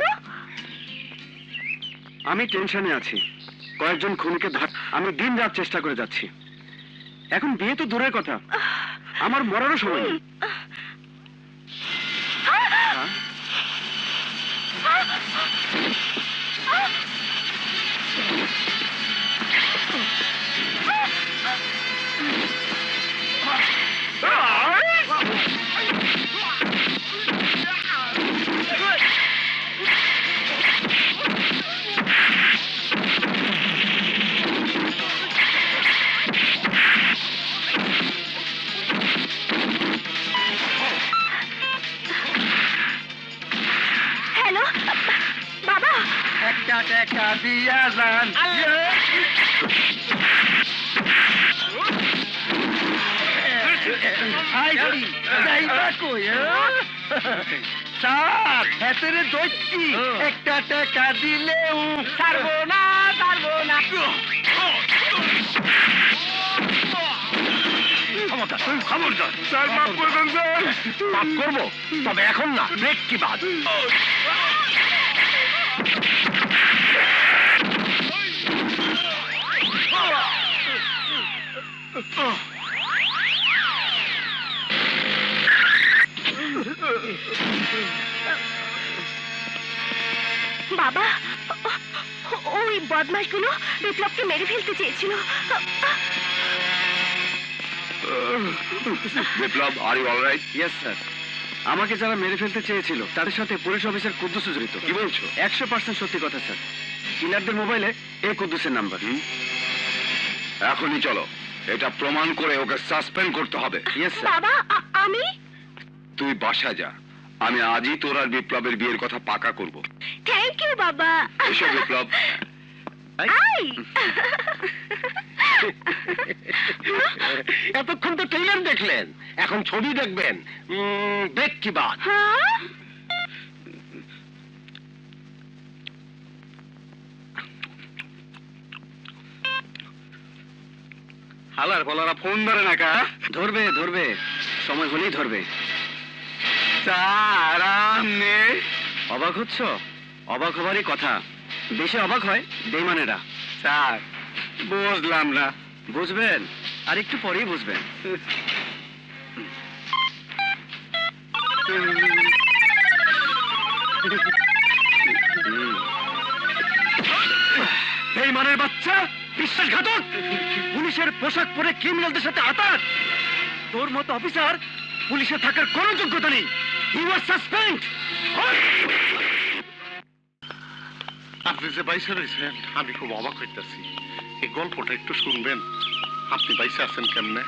আমি টেনশনে আছি। কয়েকজন খুনিকে আমি দিন রাত চেষ্টা করে যাচ্ছি। এখন বিয়ে তো দূরের কথা, আমার মরারও সময় নেই। হ্যালো বাবা, একটা টাকা দিয়া যান। স্যার, হেতেরে দৈত্যি একটা টাকা দিলেও ছাড়বো না, ছাড়বো না। খবরদার স্যার, মাফ করবেন স্যার। মাফ করবো, তবে এখন না, ব্রেক কি বাদ। বাবা, ওই বদমাশগুলো বিপ্লবকে মেরে ফেলতে চেয়েছিল। Biplab, are you alright? Yes sir. আমাকে যারা মেরে ফেলতে চেয়েছিল তাদের সাথে পুলিশ অফিসার কুদ্দুস জড়িত। কি বলছো? 100% সত্যি কথা স্যার। কিলারদের মোবাইলে এই কুদ্দুসের নাম্বার। এখনই চলো, এটা প্রমাণ করে ওকে সাসপেন্ড করতে হবে। Yes sir. বাবা, আমি? তুই বাসা যা, আমি আজই তোর আর বিপ্লবের বিয়ের কথা পাকা করব। থ্যাংক ইউ বাবা। এসো বিপ্লব। আই। এতক্ষণ তো ট্রেলার দেখলেন, এখন ছবি দেখবেন। ব্রেক কি বাদ। হ্যাঁ? হালার বলারা ফোন ধরে না কা? ধরবে ধরবে, সময় হলেই ধরবে। অবাক হচ্ছ? অবাক হবারই কথা। দেশে অবাক হয় বেইমানেরা। স্যার, বুঝলাম না। বুঝবেন, আর একটু পরেই বুঝবেন। বেইমানের বাচ্চা, বিশ্বাসঘাতক, পুলিশের পোশাক পরে ক্রিমিনালদের সাথে আতাত। তোর মতো অফিসার পুলিশে থাকার কোনো যোগ্যতা নেই। You are suspend. আপনি যে বাইসে রয়েছেন, আমি খুব অবাক হইতেছি। এই গল্পটা একটু শুনবেন? আপনি বাইসে আছেন কেমনে?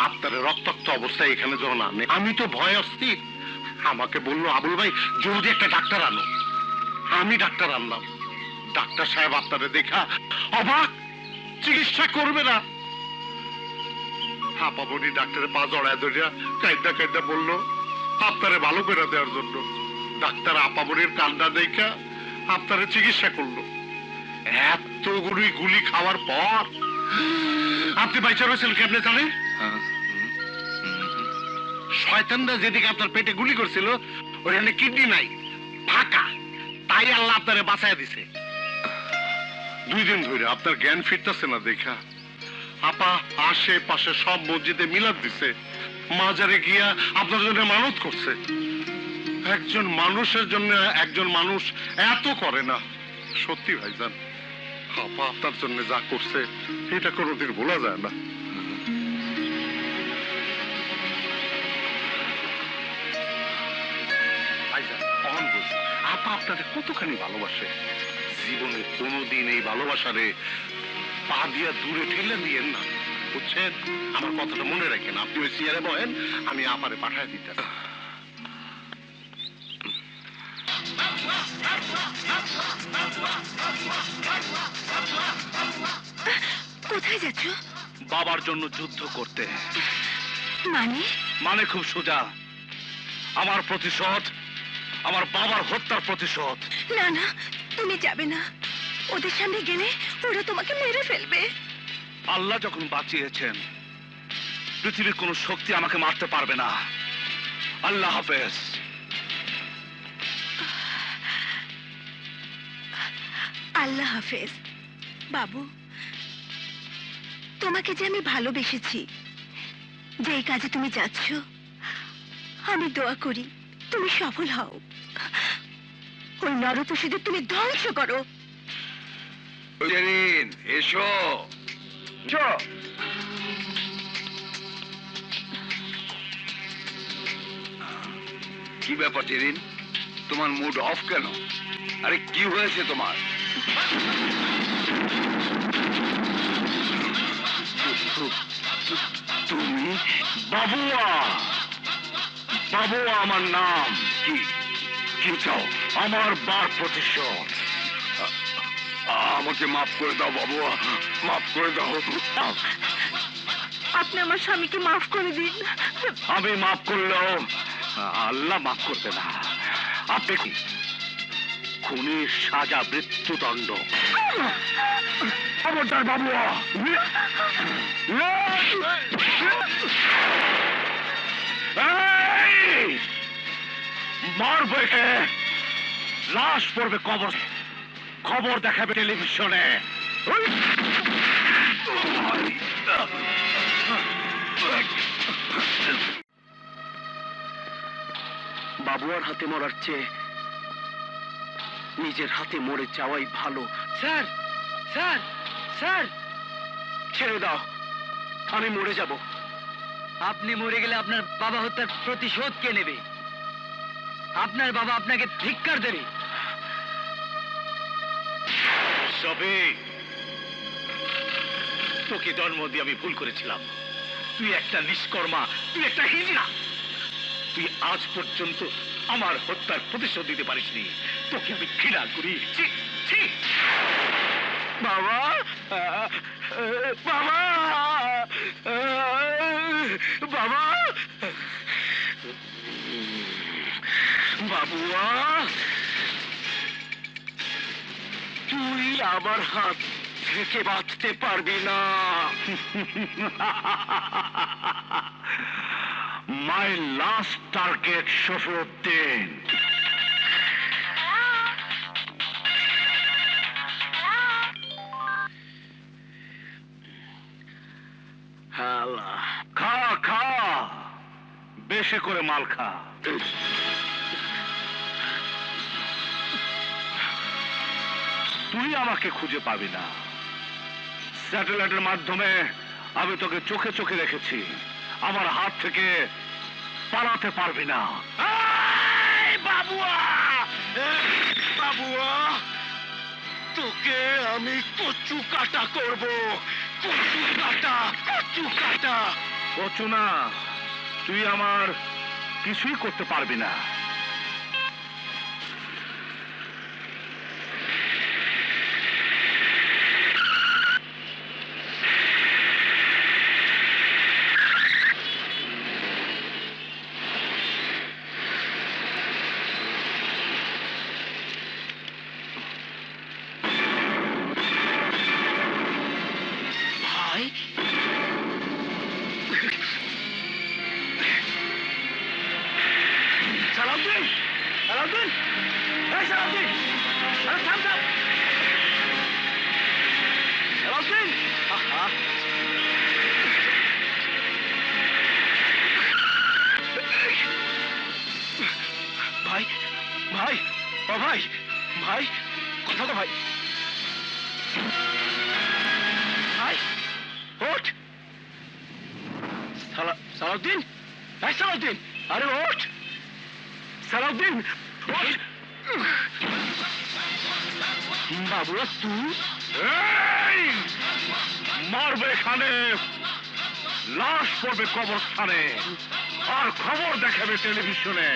আপনার রক্তাক্ত অবস্থায় এখানে যখন আনে, আমি তো ভয় অস্থির। আমাকে বললো, আবুল ভাই জলদি একটা ডাক্তার আনো। আমি ডাক্তার আনলাম। ডাক্তার সাহেব আপনারে দেখা অবাক, চিকিৎসা করবে না। হাঁপাবনি ডাক্তারের পা জড়ায় ধরিয়া কাইদা কাইদা বললো আপনারে ভালো করে দেওয়ার জন্য। ডাক্তার আপামনির কান্না দেখা আপনারে চিকিৎসা করলো। এতগুলি গুলি খাওয়ার পর আপনি বাইচা রয়েছেন কেমনে জানেন? শয়তানরা যেদিকে আপনার পেটে গুলি করছিল ওখানে কিডনি নাই, ফাঁকা। আপনারে বাঁচায় দিছে। 2 দিন ধরে আপনার জ্ঞান ফিরতেছে না দেখা আপা আশেপাশে সব মসজিদে মিলাদ দিছে, মাজারে গিয়া আপনার জন্য মানত করছে। একজন মানুষের জন্য একজন মানুষ এত করে না। সত্যি ভাইজান, আপা আপনার জন্য যা করছে এটা কোনোদিন ভোলা যায় না। ভাইজান, অহন বলছি, আপা আপনাদের কতখানি ভালোবাসে। জীবনে কোনোদিন এই ভালোবাসারে পা দিয়া দূরে ঠেলে দিয়েন না, বুঝছেন? আমার কথাটা মনে রাখেন। আপনি ওই চেয়ারে বহেন, আমি আপারে পাঠায় দিতেছি। কোথায় যাচ্ছ? বাবার জন্য যুদ্ধ করতে। মানে? মানে খুব সোজা, আমার প্রতিশোধ, আমার বাবার হত্যার প্রতিশোধ। না না, তুমি যাবে না। ওদের সামনে গেলে ওরা তোমাকে মেরে ফেলবে। আল্লাহ যখন বাঁচিয়েছেন, পৃথিবীর কোন শক্তি আমাকে মারতে পারবে না। আল্লাহ হাফেজ। আল্লাহ হাফেজ। বাবু, তোমাকে যে আমি ভালোবেসেছি, যে কাজে তুমি যাচ্ছ, আমি দোয়া করি তুমি সফল হও। ওই নরপশুদের তুমি ধ্বংস করো। জেরিন, এসো। কি ব্যাপার জেরিন, তোমার মুড অফ কেন? আরে কি হয়েছে তোমার? তুমি? বাবুয়া, বাবুয়া আমার নাম। কি কি চাও? আমার বার প্রতিশোধ। আমাকে মাফ করে দাও বাবুয়া, মাফ করে দাও। আপনি আমার স্বামীকে মাফ করে দিন। আমি মাফ করলেও আল্লাহ মাফ করবে না। আপনি কি খুনির সাজা মৃত্যুদণ্ড। খবরদার বাবুয়া। মারবে কে? লাশ পড়বে কবর, খবর দেখাবে টেলিভিশনে। বাবুয়ার হাতে মরার চেয়ে নিজের হাতে মরে যাওয়াই ভালো। স্যার, স্যার, স্যার, ছেড়ে দাও, আমি মরে যাব। আপনি মরে গেলে আপনার বাবা হত্যার প্রতিশোধ কে নেবে? আপনার বাবা আপনাকে ধিক্কার দেবে। শফিক, তোকে জন্ম দিয়ে আমি ভুল করেছিলাম। তুই একটা নিষ্কর্মা, তুই একটা হিজড়া। তুই আজ পর্যন্ত আমার হত্যার প্রতিশোধ দিতে পারিসনি। তোকে আমি ঘৃণা করি। ছি, ছি। বাবা, বাবা, বাবা, বাবুয়া, তুই আমার হাত থেকে বাঁচতে পারবি না। মাই লাস্ট টার্গেট শফিউদ্দিন। খা খা, বেশি করে মাল খা। তুই আমাকে খুঁজে পাবি না। স্যাটেলাইটের মাধ্যমে আমি তোকে চোখে চোখে রেখেছি। আমার হাত থেকে পালাতে পারবি না। বাবুয়া, বাবুয়া, তোকে আমি কচু কাটা করব। কচু কাটা, কচু কাটা। কচু না, তুই আমার কিছুই করতে পারবি না। সালাউদ্দিন, সালাউদ্দিন, এই সালাউদ্দিন, থাম থাম সালাউদ্দিন আহা ভাই ভাই ও ভাই ভাই কথা তো ভাই ভাই ওঠ সালাউদ্দিন ভাই সালাউদ্দিন আরে ওঠ সালাউদ্দিন ওঠ বাবুরা তুই মারবে এখানে, লাশ পড়বে কবরস্থানে, আর খবর দেখাবে টেলিভিশনে।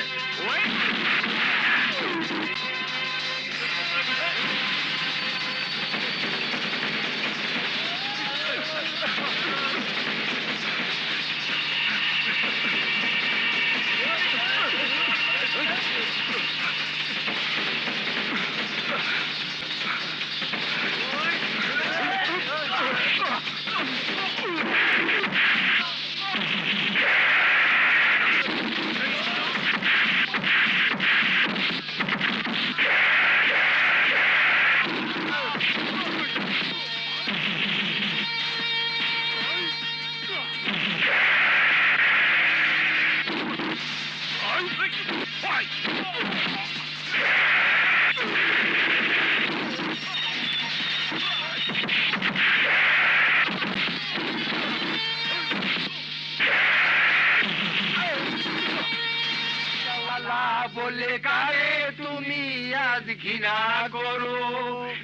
বলে কারে তুমি আজ ঘৃণা করো,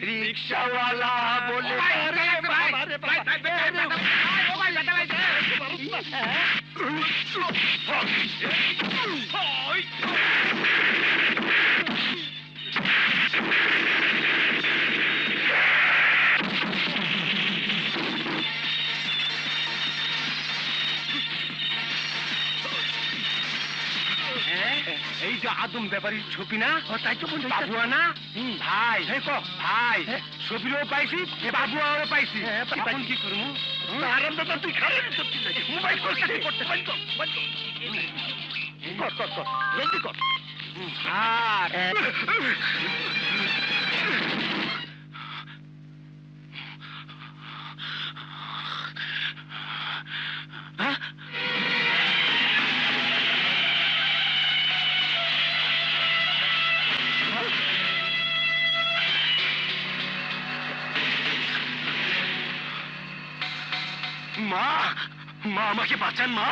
রিক্সাওয়ালা বলে এই যে আদম ব্যাপারীর ছবি না, তাই তো বলছি বাবুয়া না ভাই, ভাই ছবিও পাইছি বাবুয়াও পাইছি, এখন কি করবো? তুই খারাপ মোবাইল করতে জলদি কর। মা মা আমাকে বাঁচান মা,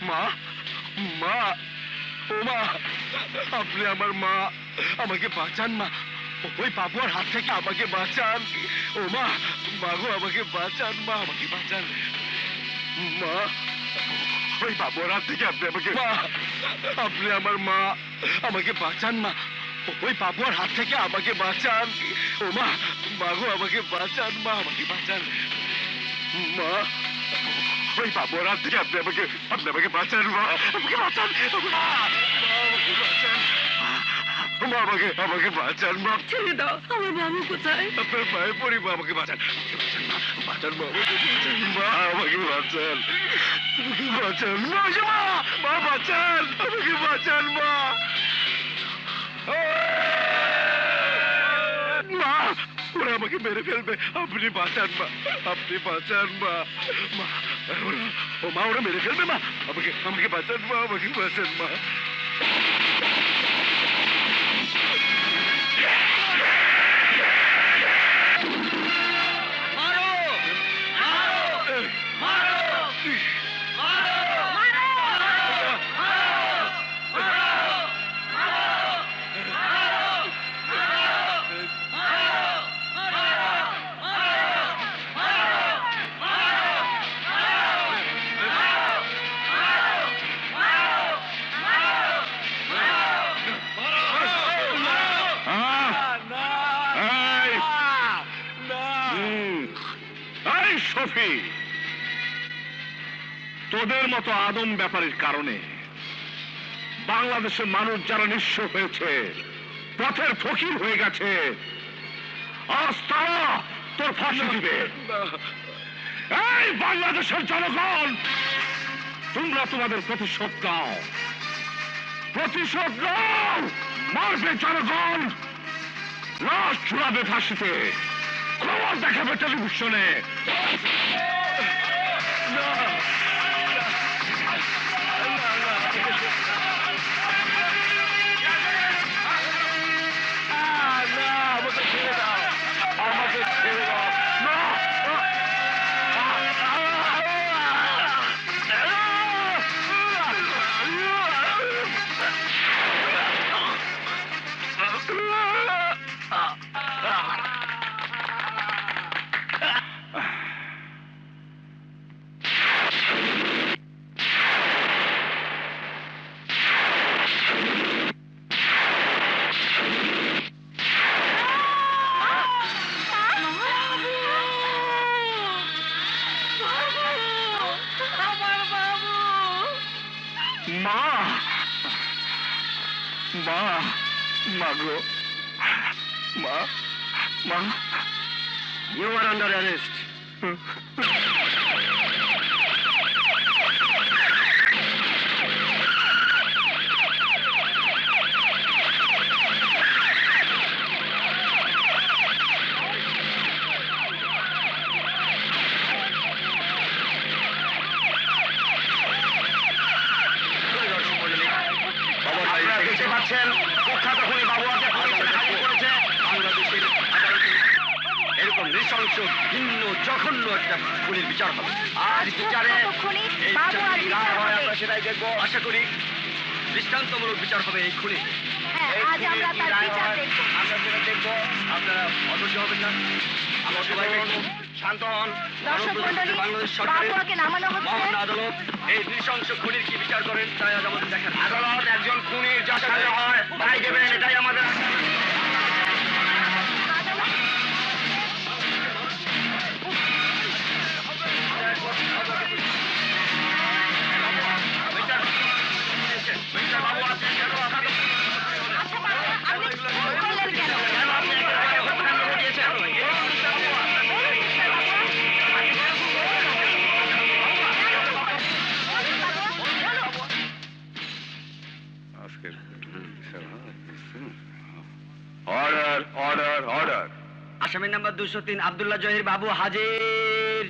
মা মা ও মা, আপনি আমার মা, আমাকে বাঁচান মা, ওই বাবুয়ার হাত থেকে আমাকে বাঁচান। ও মা, মাগো আমাকে বাঁচান মা, আমাকে বাঁচান মা, ওই বাবুয়ার হাত থেকে আপনি আমাকে, মা আপনি আমার মা, আমাকে বাঁচান মা, ওই বাবুয়ার হাত থেকে আমাকে বাঁচান। ও মা, মাগো আমাকে বাঁচান মা, আমাকে বাঁচান মা, ওই বাবুয়ার হাত থেকে আপনি আমাকে বাঁচান মা, আমাকে বাঁচান মা, আমাকে বাঁচান মা, আমাকে বাঁচান মা। ছেড়ে দাও, আমার বাবু কোথায়? আপনার পায়ে পড়ি মা, আমাকে বাঁচান, বাঁচান মা, মা আমাকে বাঁচান, বাঁচান মা, মা বাঁচান, আমাকে বাঁচান মা, মা ওরা আমাকে মেরে ফেলবে, আপনি বাঁচান মা, আপনি বাঁচান মা, মা ও মা ওরা মেরে ফেলবে মা, আমাকে বাঁচান মা, আমাকে বাঁচান মা। শফি, তোদের মতো আদম ব্যাপারের কারণে বাংলাদেশের মানুষ যারা নিঃস্ব হয়েছে, পথের ফকির হয়ে গেছে, আজ তারা তোর ফাঁসি দিবে। এই বাংলাদেশের জনগণ, তোমরা তোমাদের প্রতিশোধ নাও, প্রতিশোধ নাও, মারবে জনগণ, লাশ ঝুলাবে ফাঁসিতে, খবর দেখাবে টেলিভিশনে। মা, মা, মা গো, মা, মা। You are under arrest. দেখতে পাচ্ছেন কুখ্যাত খুনি বাবুয়াকে করেছে বাংলাদেশের এরকম নৃশংস ভিন্ন জঘন্য একটা খুনির বিচার হবে। আজ বিচারে আমরা সেটাই দেখবো। আশা করি দৃষ্টান্তমূলক বিচার হবে এই খুনি। আমরা সেটা দেখবো। আপনারা অধৈর্য হবেন না, আমরা সবাই শান্ত হন। বাংলাদেশ সরকারের মহান আদালত এই নৃশংস খুনির কি বিচার করেন তাই আজ আমাদের দেখেন। আদালত একজন খুনির যা সাজা হয় তাই দেবেন, এটাই আমাদের অর্ডার, অর্ডার, অর্ডার। আসামি নাম্বার 203 আব্দুল্লাহ জহির বাবু হাজির।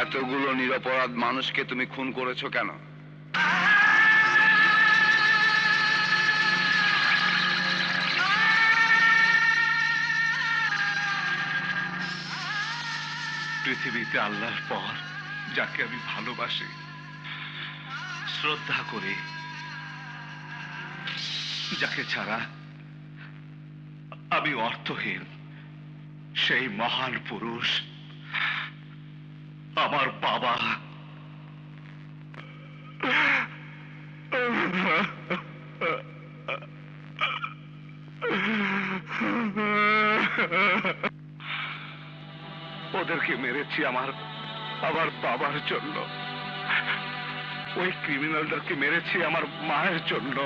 এতগুলো নিরপরাধ মানুষকে তুমি খুন করেছো কেন? পৃথিবীতে আল্লাহর পর যাকে আমি ভালোবাসি, শ্রদ্ধা করি, যাকে ছাড়া আমি অর্থহীন, সেই মহান পুরুষ আমার বাবা। ওদেরকে মেরেছি আমার বাবার জন্য, ওই ক্রিমিনালদেরকে মেরেছি আমার মায়ের জন্য,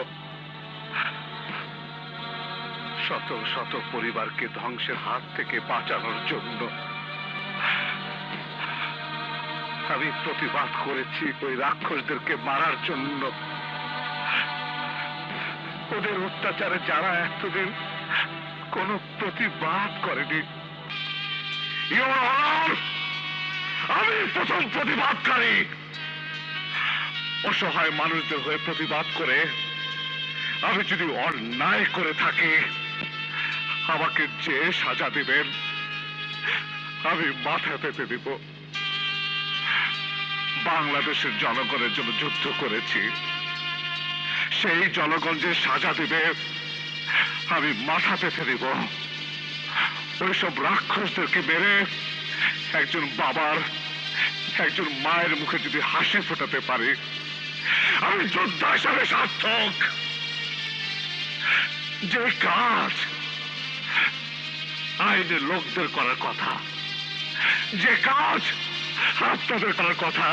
শত শত পরিবারকে ধ্বংসের হাত থেকে বাঁচানোর জন্য। আমি প্রতিবাদ করেছি ওই রাক্ষসদেরকে মারার জন্য। ওদের অত্যাচারে যারা এতদিন কোনো প্রতিবাদ করেনি, আমি আমি প্রথম প্রতিবাদকারী। অসহায় মানুষদের হয়ে প্রতিবাদ করে আমি যদি অন্যায় করে থাকি, আমাকে যে সাজা দিবেন আমি মাথা পেতে দিব। বাংলাদেশের জনগণের জন্য যুদ্ধ করেছি, সেই জনগণ যে সাজা দিবে আমি মাথা পেতে দিব। ওইসব রাক্ষসদেরকে মেরে একজন বাবার, একজন মায়ের মুখে যদি হাসি ফোটাতে পারি, আমি যোদ্ধা হিসাবে সার্থক। যে কাজ আইনের লোকদের করার কথা, যে কাজ আপনাদের করার কথা,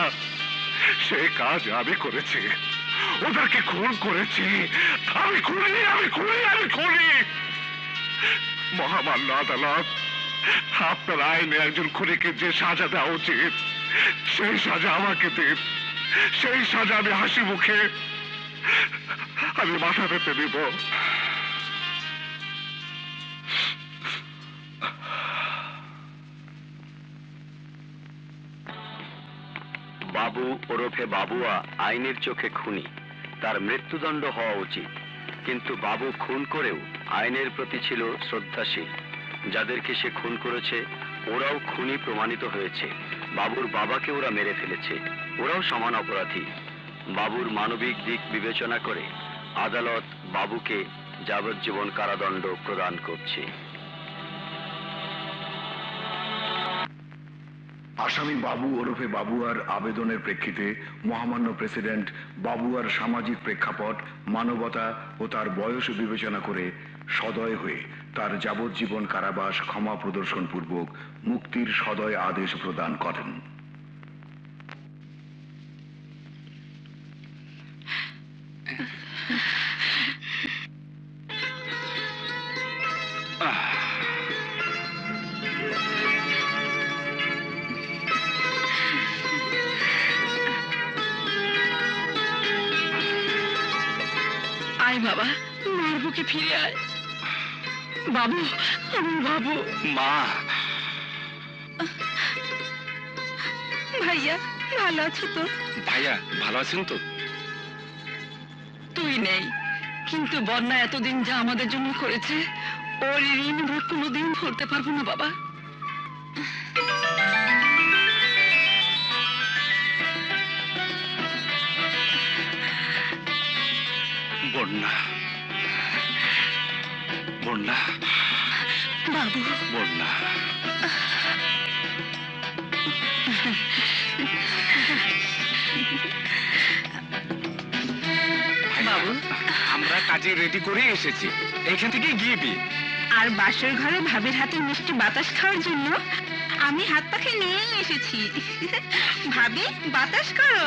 সেই কাজ আমি করেছি। ওদেরকে খুন করেছি, আমি খুনি, আমি খুনি, আমি খুনি। মহামান্য আদালত, আপনার আইনে একজন খুনিকে যে সাজা দেওয়া উচিত সেই সাজা আমাকে দিন। সেই সাজা আমি হাসি মুখে আমি মাথা পেতে দিব। বাবু ওরফে বাবুয়া আইনের চোখে খুনি, তার মৃত্যুদণ্ড হওয়া উচিত। কিন্তু বাবু খুন করেও আইনের প্রতি ছিল শ্রদ্ধাশীল। যাদেরকে সে খুন করেছে ওরাও খুনি প্রমাণিত হয়েছে। বাবুর বাবাকে ওরা মেরে ফেলেছে, ওরাও সমান অপরাধী। বাবুর মানবিক দিক বিবেচনা করে আদালত বাবুকে যাবজ্জীবন কারাদণ্ড প্রদান করছে। আসামি বাবু ওরফে বাবুয়ার আবেদনের প্রেক্ষিতে মহামান্য প্রেসিডেন্ট বাবুয়ার সামাজিক প্রেক্ষাপট, মানবতা ও তার বয়স বিবেচনা করে সদয় হয়ে তার যাবজ্জীবন কারাবাস ক্ষমা প্রদর্শন পূর্বক মুক্তির সদয় আদেশ প্রদান করেন। আয় বাবা, মার বুকে ফিরে আয়। বাবু, আমার বাবু। মা, ভাইয়া ভালো আছো তো? ভাইয়া ভালো আছেন তো? তুই নেই, কিন্তু বন্যা এতদিন যা আমাদের জন্য করেছে, ওর ঋণ আমরা কোনোদিন ভরতে পারবো না বাবা। বন্যা, বন্যা, বাবু, বন্যা। বাবু, আমরা কাজে রেডি করে এসেছি, এখান থেকে গিয়ে বি। আর বাসর ঘরে ভাবির হাতে মিষ্টি বাতাস খাওয়ার জন্য আমি হাত পাখে নিয়েই এসেছি। ভাবি, বাতাস করো।